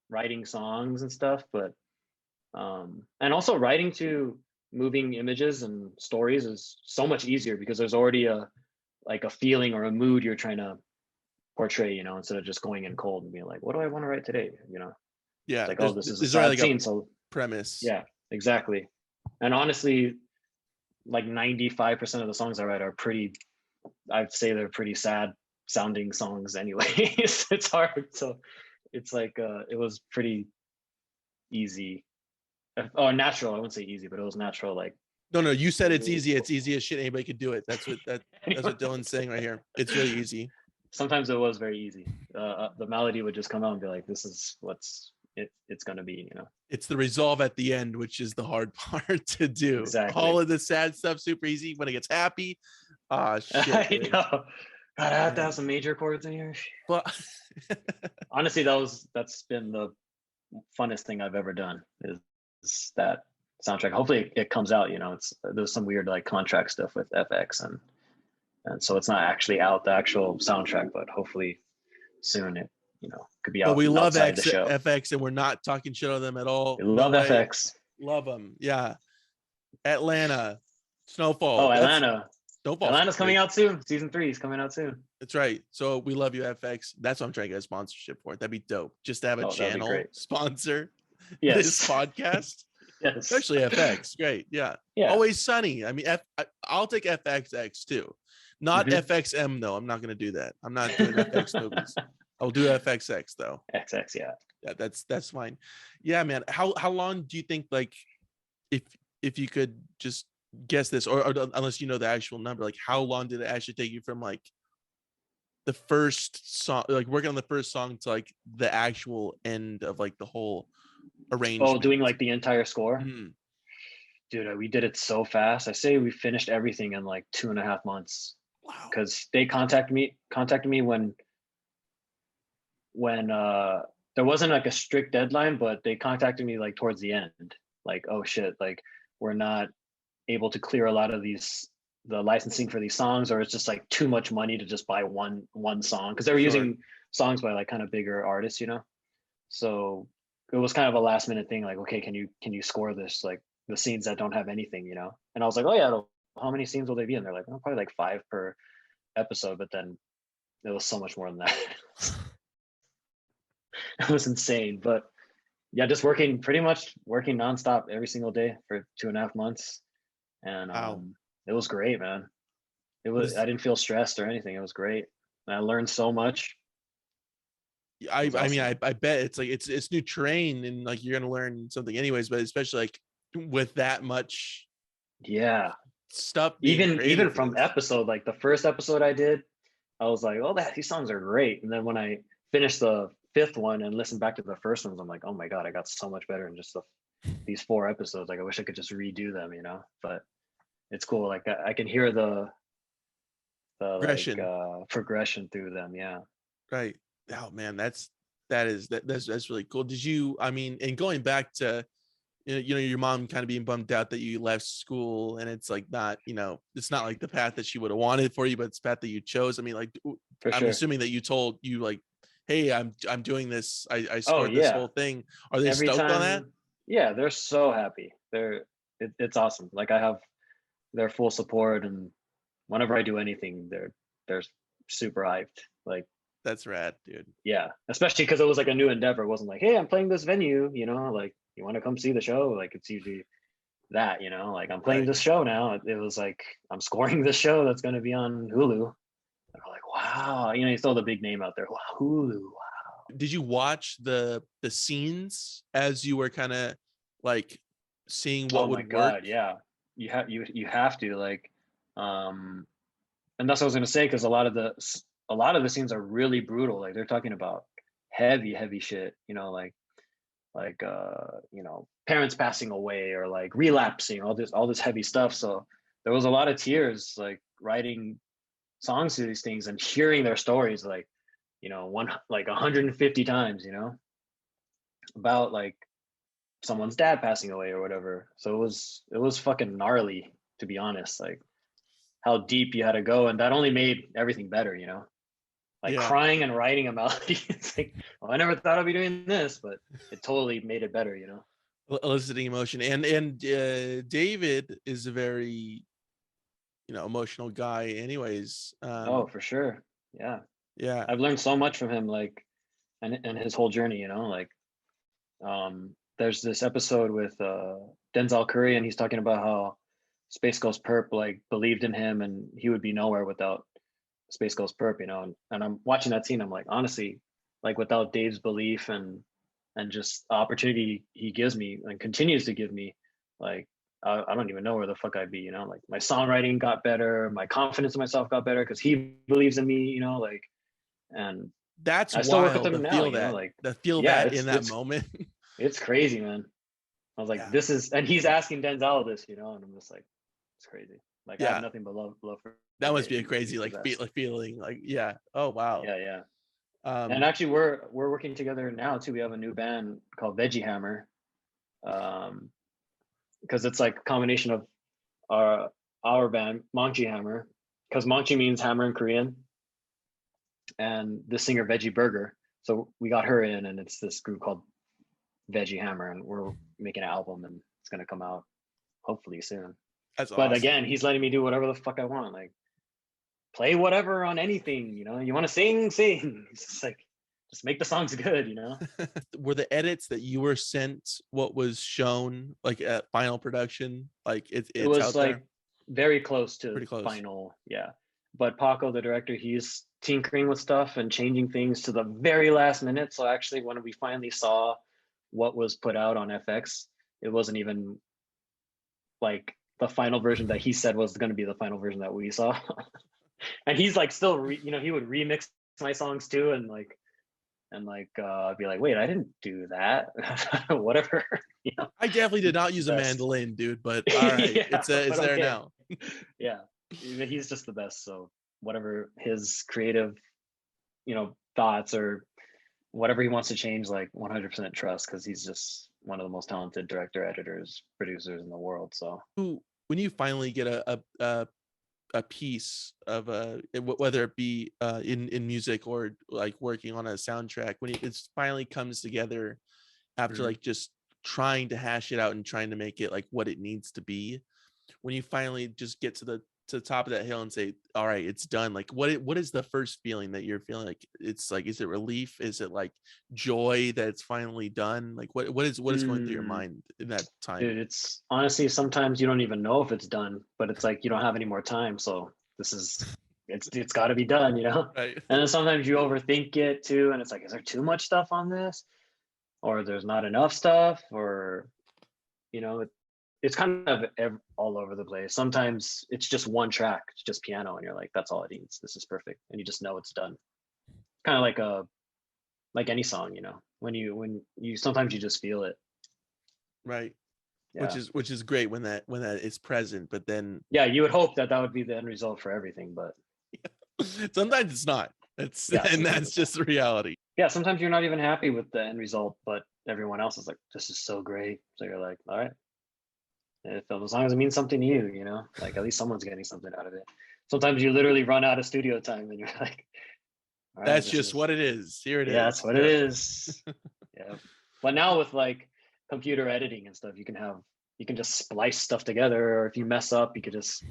writing songs and stuff, but, and also writing to moving images and stories is so much easier because there's already like a feeling or a mood you're trying to portray, instead of just going in cold and being like, what do I want to write today? It's
Yeah,
like, oh, this is a
there's already
sad
like a
scene. So
premise.
yeah, exactly. And honestly, like 95% of the songs I write are I'd say they're pretty sad sounding songs anyway. It's hard. So it's like, it was pretty easy. Oh, natural. I wouldn't say easy, but it was natural. Like,
No, you said it's
really,
easy. It's easy as shit. Anybody could do it. That's what Dylan's saying right here. It's really easy.
sometimes it was very easy. The melody would just come out and be like, this is it's going to be.
It's the resolve at the end, which is the hard part to do. All
Exactly.
of the sad stuff super easy. When it gets happy, ah shit,
I
dude.
know. God, I have to
Man.
have some major chords in here.
But
Honestly, that's been the funnest thing I've ever done is that soundtrack. Hopefully it comes out, there's some weird like contract stuff with FX and so it's not actually out, the actual soundtrack, but hopefully soon it, could be
but
out
we love
outside the show.
FX, and we're not talking shit on them at all.
We
No
love
way.
FX.
Love them. Yeah. Atlanta,
Oh,
Snowfall. That's
Atlanta.
Snowfall's
Atlanta's coming
great.
out soon. Season 3 is coming out soon.
That's right. So we love you, FX. That's what I'm trying to get a sponsorship for. That'd be dope. Just to have a
Oh, that'd be
channel
great.
sponsor this
Yes.
podcast.
Yes.
Especially FX. Great. Yeah.
Yeah.
Always Sunny. I mean, I'll take FXX too. Not
Mhm.
FXM though. I'm not going to do that. I'm not doing FX movies. I'll do FXX though.
XX, yeah.
Yeah, that's fine. Yeah, man. How long do you think, like, if you could just guess this, or unless you know the actual number, like how long did it actually take you from like the first song, like working on the first song, to like the actual end of like the whole
Oh,
arrangement?
doing like the entire score?
Mm.
Dude, we did it so fast. I say we finished everything in like 2.5 months
Wow.
because they contacted me when there wasn't like a strict deadline, but they contacted me like towards the end, like, oh shit, like we're not able to clear a lot of the licensing for these songs, or it's just like too much money to just buy one song, because they were
Sure.
using songs by like kind of bigger artists, you know. So it was kind of a last minute thing, like, okay, can you score this, like the scenes that don't have anything, you know? And I was like, oh yeah, how many scenes will they be? And they're like, oh, probably like 5 per episode. But then it was so much more than that. It was insane. But yeah, just working nonstop every single day for 2.5 months. And
Wow.
it was great, man.
What
I
is
didn't feel stressed or anything. It was great. And I learned so much. It was
I mean,
awesome.
I bet it's like it's new terrain, and like you're gonna learn something anyways, but especially like with that much
Yeah.
stuff being
Even
created for
from
this.
episode, like the first episode I did, I was like, oh, these songs are great. And then when I finished the fifth one and listened back to the first ones, I'm like, oh my God, I got so much better in just these 4 episodes. Like I wish I could just redo them, you know? But it's cool. Like I can hear the like
Progression,
progression through them. Yeah.
right? Oh man, that's really cool. Did you? I mean, and going back to your mom kind of being bummed out that you left school, and it's like not, it's not like the path that she would have wanted for you, but it's the path that you chose. I mean, like,
For
I'm
sure.
assuming that you told you like, hey, I'm doing this. I
Oh
scored this
yeah.
whole thing. Are they
Every
stoked on that?
time, yeah, they're so happy. It's awesome. Like I have their full support, and whenever I do anything, they're super hyped. Like,
That's rad, dude.
yeah, especially because it was like a new endeavor. It wasn't like, hey, I'm playing this venue, you know, like you want to come see the show. Like it's usually that, you know, like I'm playing
Right.
this show now. It was like I'm scoring this show that's going to be on Hulu. And I'm like, wow, you know, you throw the big name out there. Wow, Hulu.
Did you watch the scenes as you were kind of like seeing what
Oh my
would work?
God, yeah. You have to like, um, and that's what I was gonna say, because a lot of the scenes are really brutal. Like they're talking about heavy shit, you know, like you know, parents passing away or like relapsing, all this heavy stuff. So there was a lot of tears, like writing songs to these things and hearing their stories, like, you know, 150 times, you know, about like someone's dad passing away or whatever. So it was fucking gnarly, to be honest. Like how deep you had to go, and that only made everything better, you know. Like
Yeah.
crying and writing a melody. It's like, well, I never thought I'd be doing this, but it totally made it better, you know.
Eliciting emotion, and David is a very emotional guy anyways.
Oh, for sure. Yeah,
Yeah.
I've learned so much from him, like, and his whole journey, you know. Like, there's this episode with Denzel Curry, and he's talking about how Space Ghost Perp like believed in him, and he would be nowhere without Space Ghost Perp, you know. And I'm watching that scene, I'm like, honestly, like without Dave's belief and just the opportunity he gives me and continues to give me, like I don't even know where the fuck I'd be, you know. Like my songwriting got better, my confidence in myself got better because he believes in me, you know. Like, and
That's
I still work with
wild to
him now,
feel
you know.
that,
Like, yeah,
in that moment.
it's crazy, man. I was like,
Yeah.
this is, and he's asking Denzel this, you know, and I'm just like, it's crazy. Like I have
Yeah.
nothing but love for
That must
Dave.
be a crazy
He's the
like
best.
feeling like, yeah. Oh wow.
Yeah, yeah. And
Um
actually, we're working together now too. We have a new band called Veggie Hammer, because it's like a combination of our band Mangchi Hammer, because Mangchi means hammer in Korean, and the singer Veggie Burger. So we got her in, and it's this group called Veggie Hammer, and we're making an album, and it's gonna come out hopefully soon.
that's
But
awesome.
again, he's letting me do whatever the fuck I want. Like play whatever on anything, you know. You want to sing, sing. It's just like just make the songs good, you know.
Were the edits that you were sent what was shown like at final production? Like
It
it's
was
out there?
like very close to
Pretty close.
final, yeah. But Paco, the director, he's tinkering with stuff and changing things to the very last minute. So actually, when we finally saw what was put out on FX, it wasn't even like the final version that he said was going to be the final version that we saw. And he's like still, you know, he would remix my songs too, and like I'd be like, wait, I didn't do that. Whatever, you know.
I definitely did not
The
use a
best.
mandolin, dude, but all right.
Yeah,
It's
but
there
okay.
now.
Yeah, he's just the best. So whatever his creative, you know, thoughts or whatever he wants to change, like 100% trust, because he's just one of the most talented director, editors, producers in the world. So
When you finally get a piece of whether it be in music or like working on a soundtrack, when it finally comes together after like just trying to hash it out and trying to make it like what it needs to be, when you finally just get to the top of that hill and say, all right, it's done, like what is the first feeling that you're feeling? Like, it's like, is it relief, is it like joy that it's finally done? Like what is going through your mind in that time?
Dude, it's honestly, sometimes you don't even know if it's done, but it's like you don't have any more time, so this is it's got to be done, you know.
Right.
And then sometimes you overthink it too, and it's like, is there too much stuff on this, or there's not enough stuff, or you know, it's kind of all over the place. Sometimes it's just one track, it's just piano, and you're like, that's all it needs. This is perfect, and you just know it's done. Kind of like any song, you know, when you sometimes you just feel it.
Right.
Yeah.
Which is great when that is present, but then
Yeah, you would hope that that would be the end result for everything, but
sometimes it's not. It's
yeah,
and that's just the reality.
yeah, sometimes you're not even happy with the end result, but everyone else is like, this is so great. So you're like, all right, if, as long as it means something to you, you know, like at least someone's getting something out of it. Sometimes you literally run out of studio time and you're like, all right,
That's
this
just
is,
what it is. Here it is.
yeah, that's what it is. Yeah. But now with like computer editing and stuff, you can just splice stuff together, or if you mess up, you could just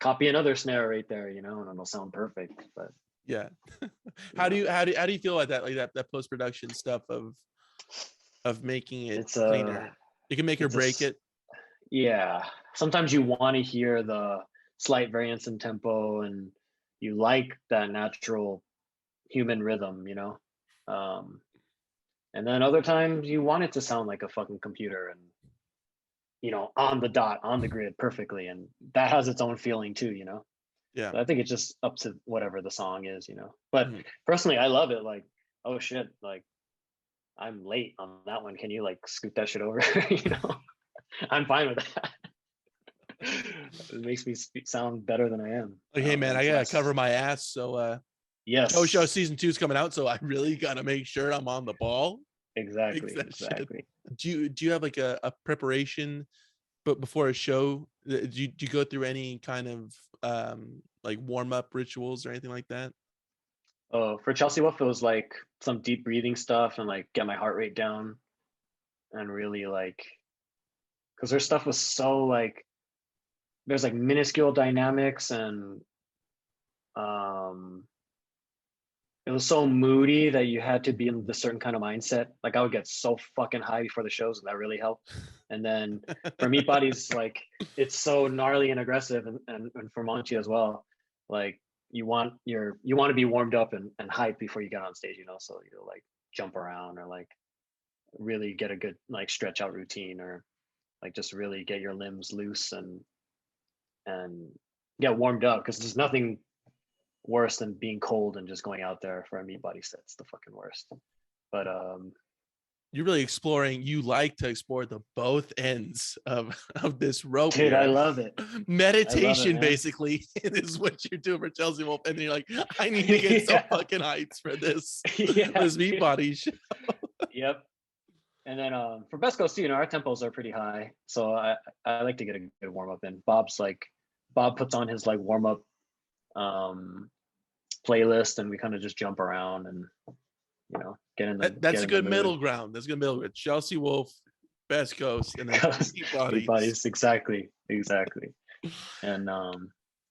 copy another snare right there, you know, and it'll sound perfect. But
Yeah. How do you feel about that? Like that post production stuff of making it
it's
cleaner. You can make or break it.
yeah. Sometimes you want to hear the slight variance in tempo, and you like that natural human rhythm, you know. Um, and then other times you want it to sound like a fucking computer, and you know, on the dot, on the grid perfectly, and that has its own feeling too, you know.
Yeah.
So I think it's just up to whatever the song is, you know. But
Mhm.
personally, I love it. Like, oh shit, like I'm late on that one. Can you like scoot that shit over? You know, I'm fine with that. It makes me sound better than I am.
Like, hey man, I gotta
Nice.
cover my ass. So Choe Show
Yes,
season 2 is coming out, so I really gotta make sure I'm on the ball. Fix
exactly,
that shit.
exactly.
Do you have like a preparation, but before a show? Do you go through any kind of like warm up rituals or anything like that?
Oh, for Chelsea Wolf, it was like some deep breathing stuff and like get my heart rate down and really like, because her stuff was so like, there's like minuscule dynamics, and um it was so moody that you had to be in the certain kind of mindset. Like I would get so fucking high before the shows, and that really helped. And then for Meatbodies, like it's so gnarly and aggressive, and for Mangchi as well. Like you want to be warmed up and hyped before you get on stage, you know. So you'll like jump around, or like really get a good like stretch out routine, or like just really get your limbs loose and get warmed up, because there's nothing worse than being cold and just going out there for a meat body set. It's the fucking worst. But
You're really exploring. You like to explore the both ends of this rope
dude, I
here.
love it. I love it,
Meditation
man.
basically is what you're doing for Chelsea Wolf, and you're like, I need to get some
Yeah.
fucking heights for this
Yeah.
meat body show.
Yep. And then for Best Coast, you know, our tempos are pretty high, so I like to get a good warm up in. Bob puts on his like warm up um playlist, and we kind of just jump around and you know
That's
get
a
in the
good
mood.
middle ground. That's a good middle ground. Chelsea Wolf, Best Coast, and then meat
Meat
bodies.
bodies, exactly, exactly. And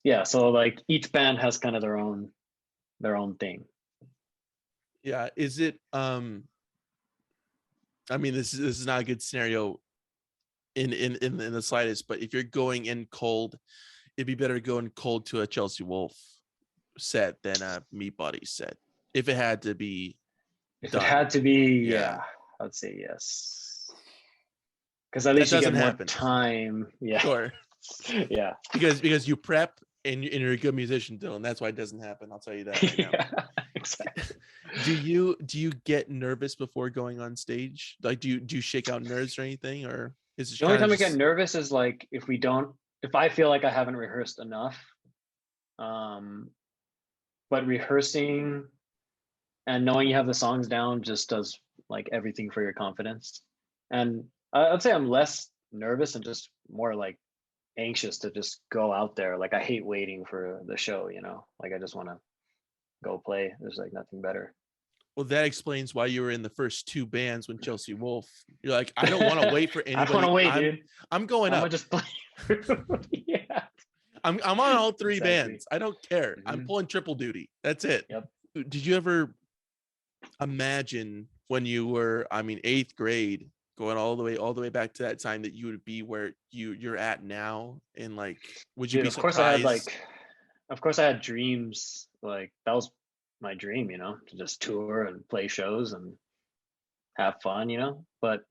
yeah, so like each band has kind of their own thing.
Yeah. Is it I mean, this is not a good scenario in the slightest, but if you're going in cold, it'd be better going cold to a Chelsea Wolf set than a meat body set. If it had to be
If it
done.
had to be,
Yeah.
yeah, I'd say yes, because at
That
least you get
doesn't
more
happen.
time. Yeah.
Sure.
Yeah.
Because you prep and you're a good musician, Dylan. That's why it doesn't happen. I'll tell you that right now.
Yeah, exactly.
Do you get nervous before going on stage? Like do you shake out nerves or anything, or is it
The only
kind of
time I get
just
nervous is like if I feel like I haven't rehearsed enough. But rehearsing, and knowing you have the songs down just does like everything for your confidence. And I'd say I'm less nervous and just more like anxious to just go out there. Like I hate waiting for the show, you know, like I just want to go play. There's like nothing better.
Well, that explains why you were in the first two bands when Chelsea Wolf. You're like, I don't want to wait for
I don't want
anybody.
to wait, dude.
I'm going
I'm gonna
up.
just play. Yeah,
I'm on all three
exactly.
bands. I don't care. I'm
Mhm.
pulling triple duty. That's it.
Yep.
Did you ever imagine when you were, I mean, eighth grade, going all the way back to that time, that you would be where you're at now? And like, would you
Dude,
be
of course I had
surprised?
like, of course I had dreams. Like that was my dream, you know, to just tour and play shows and have fun, you know. But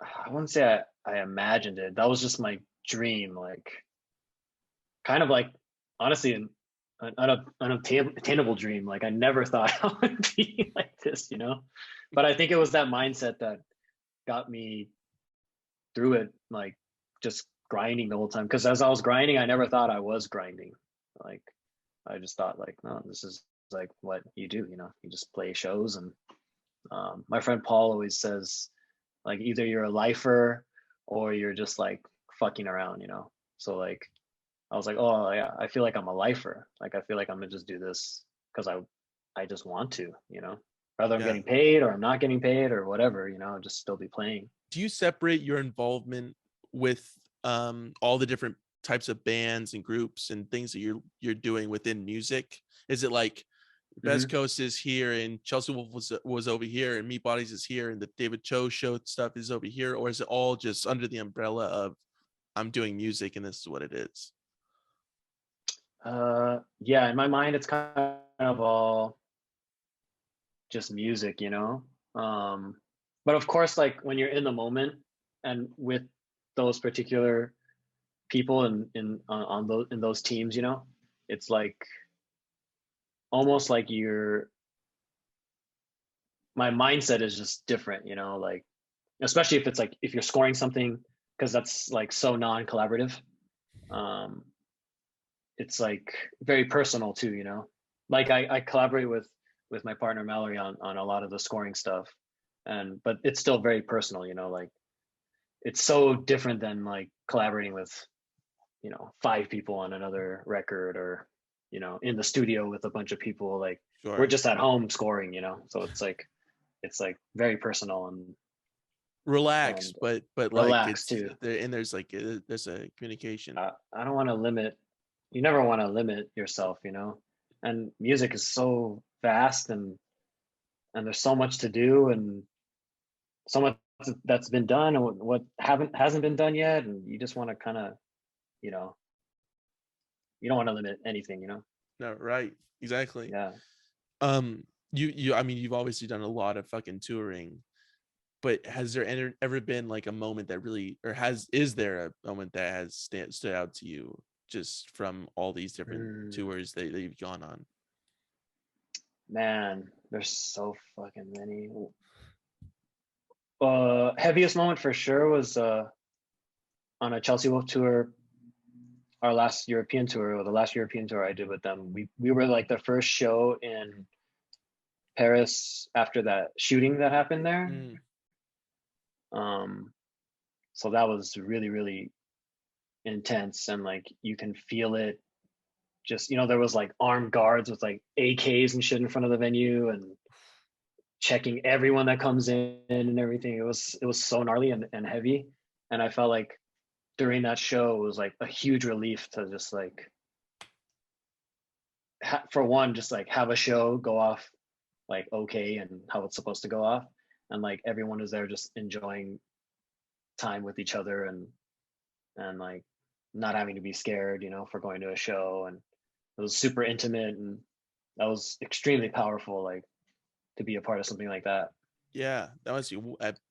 I wouldn't say I imagined it. That was just my dream. Like kind of like honestly an unattainable dream. Like I never thought I would be like this, you know. But I think it was that mindset that got me through it, like just grinding the whole time. Because as I was grinding, I never thought I was grinding. Like I just thought like, no, this is like what you do, you know. You just play shows. And my friend Paul always says like either you're a lifer or you're just like fucking around, you know. So like I was like, oh yeah, I feel like I'm a lifer. Like I feel like I'm gonna just do this because I just want to, you know. Whether I'm
Yeah.
getting paid or I'm not getting paid or whatever, you know, I'll just still be playing.
Do you separate your involvement with all the different types of bands and groups and things that you're doing within music? Is it like Best
Mm-hmm.
Coast is here and Chelsea Wolf was over here and Meatbodies is here and the David Choe show stuff is over here, or is it all just under the umbrella of I'm doing music and this is what it is?
Yeah, in my mind, it's kind of all just music, you know. Um, but of course, like when you're in the moment and with those particular people and on those in those teams, you know, it's like almost like you're my mindset is just different, you know, like especially if it's like if you're scoring something because that's like so non-collaborative. Um, it's like very personal too, you know. Like I collaborate with my partner Mallory on a lot of the scoring stuff, and but it's still very personal, you know. Like it's so different than like collaborating with, you know, 5 people on another record, or you know, in the studio with a bunch of people. Like we're
Sure.
just at home scoring, you know. So it's like very personal and
Relaxed, but like
relaxed
it's
too.
there, and there's like there's a communication.
I don't want to limit. You never want to limit yourself, you know. And music is so vast, and there's so much to do, and so much that's been done, and what haven't hasn't been done yet, and you just want to kind of, you know, you don't want to limit anything, you know.
No, right. Exactly.
Yeah.
You I mean, you've obviously done a lot of fucking touring, but has there ever been like a moment that really, or is there a moment that has stood out to you just from all these different
Mm,
tours that you've gone on?
man, there's so fucking many. Heaviest moment for sure was on a Chelsea Wolf tour, our last European tour, or the last European tour I did with them. We were like the first show in Paris after that shooting that happened there.
Mm,
Um, so that was really, really intense, and like you can feel it. Just, you know, there was like armed guards with like AKs and shit in front of the venue and checking everyone that comes in and everything. It was so gnarly and heavy. And I felt like during that show it was like a huge relief to just like for one, just like have a show go off like okay and how it's supposed to go off, and like everyone is there just enjoying time with each other, and like not having to be scared, you know, for going to a show. And it was super intimate, and that was extremely powerful, like to be a part of something like that.
yeah, that must be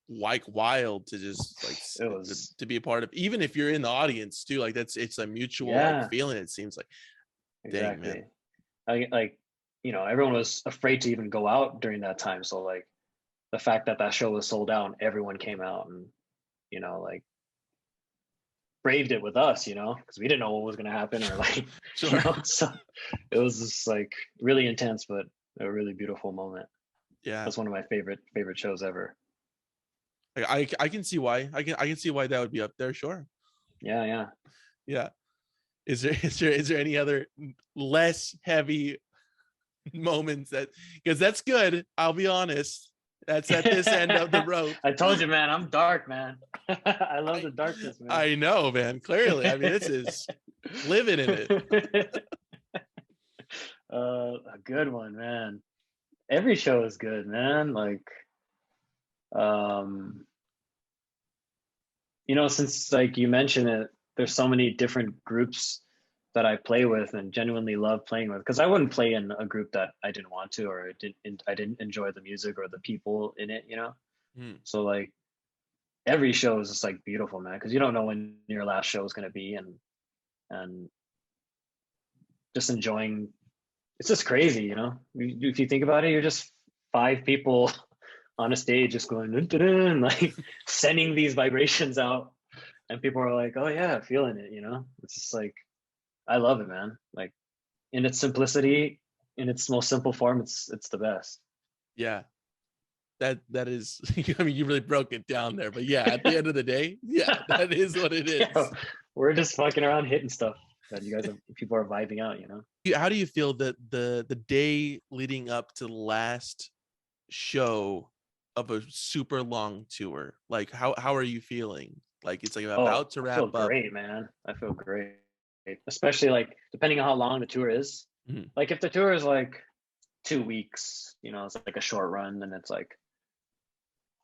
like wild to just like
It was,
to be a part of, even if you're in the audience too. Like it's a mutual like
yeah,
feeling. It seems like, dang man.
exactly. Like, you know, everyone was afraid to even go out during that time. So like the fact that that show was sold out and everyone came out and, you know, like braved it with us, you know, because we didn't know what was going to happen, or like, you
Sure.
know, so it was just like really intense. But a really beautiful moment.
Yeah,
That's one of my favorite shows ever.
I can see why. I can see why that would be up there. Sure.
Yeah, yeah.
Yeah. Is there any other less heavy moments that, because that's good. I'll be honest. That's at this end of the rope.
I told you, man. I'm dark, man. I love
I
the darkness, man.
I know, man. Clearly, I mean, this is living in it.
A good one, man. Every show is good, man. Like, um, since like you mentioned it, there's so many different groups that I play with and genuinely love playing with. Because I wouldn't play in a group that I didn't want to, or I didn't enjoy the music or the people in it.
Hmm.
So like every show is just like beautiful, man. Because you don't know when your last show is gonna be, and just enjoying. It's just crazy, If you think about it, you're just five people on a stage just going dun, dun, dun, like sending these vibrations out, and people are like, oh yeah, feeling it. It's just like, I love it, man. Like in its simplicity, in its most simple form, it's the best.
Yeah. That is, I mean, you really broke it down there, but yeah, at the end of the day, yeah, that is what it is.
Yeah, we're just fucking around hitting stuff that people are vibing out.
How do you feel that the day leading up to the last show of a super long tour, like how are you feeling? Like it's like
Oh,
about to
I feel
wrap up.
great, man. I feel great, especially like depending on how long the tour is.
Mhm.
Like if the tour is like 2 weeks, it's like a short run, then it's like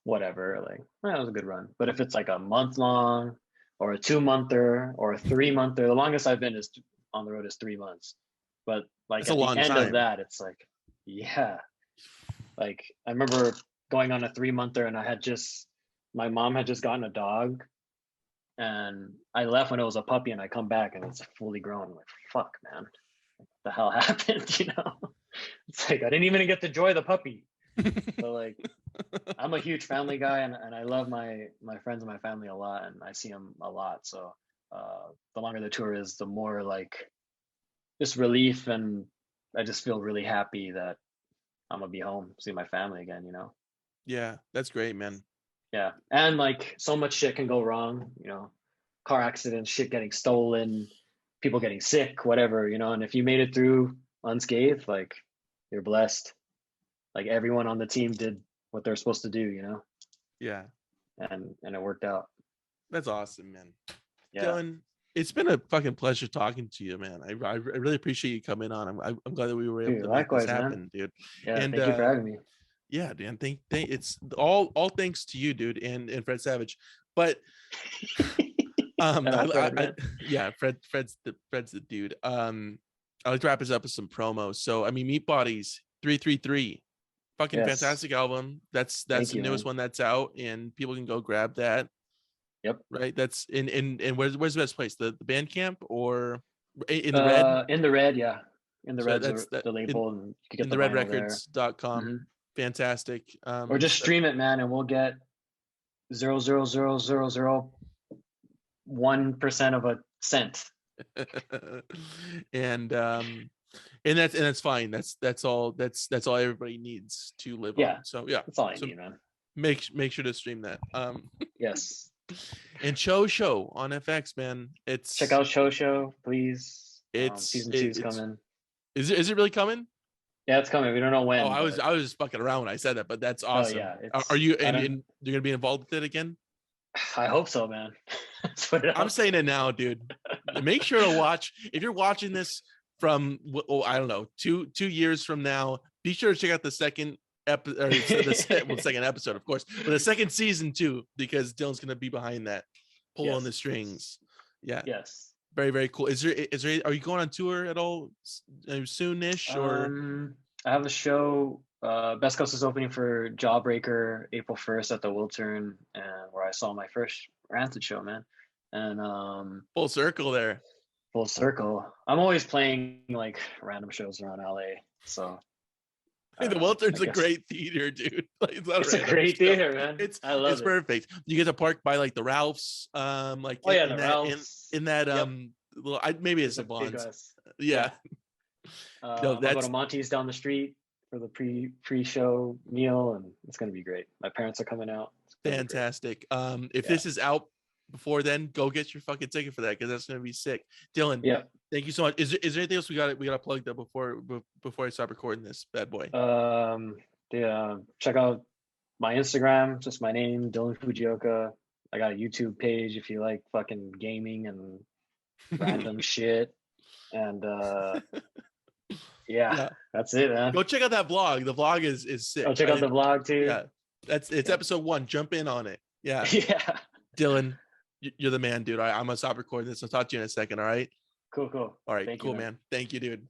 whatever, like that was a good run. But if it's like a month long or a 2-monther or a 3-monther, the longest I've been is on the road is 3 months. But like
That's a
at the
long
end of
time.
that, it's like, yeah. Like I remember going on a 3-monther and my mom had just gotten a dog, and I left when it was a puppy, and I come back and it's fully grown. I'm like, fuck, man, what the hell happened? It's like I didn't even get to enjoy the puppy. So like I'm a huge family guy, and I love my friends and my family a lot, and I see them a lot. So the longer the tour is, the more like just relief, and I just feel really happy that I'm gonna be home, see my family again.
Yeah, that's great, man.
Yeah, and like so much shit can go wrong, car accidents, shit getting stolen, people getting sick, whatever, and if you made it through unscathed, like you're blessed. Like everyone on the team did what they're supposed to do.
Yeah,
And it worked out.
that's awesome, man.
Yeah.
Dylan, it's been a fucking pleasure talking to you, man. I really appreciate you coming on. I'm glad that we were able
Dude,
to make this
likewise, man.
happen, dude.
Yeah,
And
thank you for having me.
yeah, Dan, thank it's all thanks to you, dude, and Fred Savage. But
Shout out Fred, man.
yeah, Fred's the dude. I like to wrap this up with some promos. So I mean, Meatbodies 333, fucking
Yes.
fantastic album. That's
Thank
the
you,
newest
man.
one that's out, and people can go grab that.
Yep.
Right. That's in where's the best place? The Bandcamp or in the red?
In the red, yeah. In the
So
red's
that's that
the label, and you can get
in
the
the
vinyl there.
redrecords.com.
Mhm.
Fantastic.
Or just stream it, man, and we'll get 0.00001% of a cent.
and that's fine. That's all everybody needs to live
Yeah.
on. So yeah.
That's all I
So
need, man.
make sure to stream that.
Yes.
And Choe on FX, man. It's
Check out Show, please.
it's
Season 2 is
it's
coming.
is it really coming?
Yeah, it's coming. We don't know when.
Oh, I was just fucking around when I said that, but that's awesome.
Yeah,
Are you
I
and you're gonna be involved with it again?
I hope so, man.
I'm saying it now, dude. Make sure to watch. If you're watching this from, I don't know, 2 years from now, be sure to check out the second second episode, of course, but the second season too, because Dylan's gonna be behind that, pulling the strings. Yeah.
Yes.
Very, very cool. Is there? Are you going on tour at all soonish or?
I have a show. Best Coast is opening for Jawbreaker April 1st at the Wiltern, and where I saw my first Rancid show, man. And
Full circle there.
full circle. I'm always playing like random shows around LA, so.
The Wiltern's a great theater, dude. Like,
it's a great theater, man. I love
it's perfect. You get to park by like the Ralphs, like
the
in
Ralphs.
in that
Yep.
little, maybe it's a Bonds. Yeah.
No, I'll go to Monty's down the street. for the pre-show meal, and it's gonna be great. My parents are coming out.
Fantastic. If this is out before then, go get your fucking ticket for that, because that's gonna be sick. Dylan,
Yeah.
thank you so much. Is there anything else we got to plug though before I start recording this bad boy?
Check out my Instagram, just my name, Dylan Fujioka. I got a YouTube page if you like fucking gaming and random shit. And
Yeah.
that's it, man.
Go check out that vlog. The vlog is sick.
Oh, check out the vlog too.
Yeah, it's episode 1. Jump in on it. Yeah.
Yeah.
Dylan, you're the man, dude. I'm gonna stop recording this. I'll talk to you in a second. All right.
Cool.
All right.
Thank
Cool,
you,
man. Thank you, dude.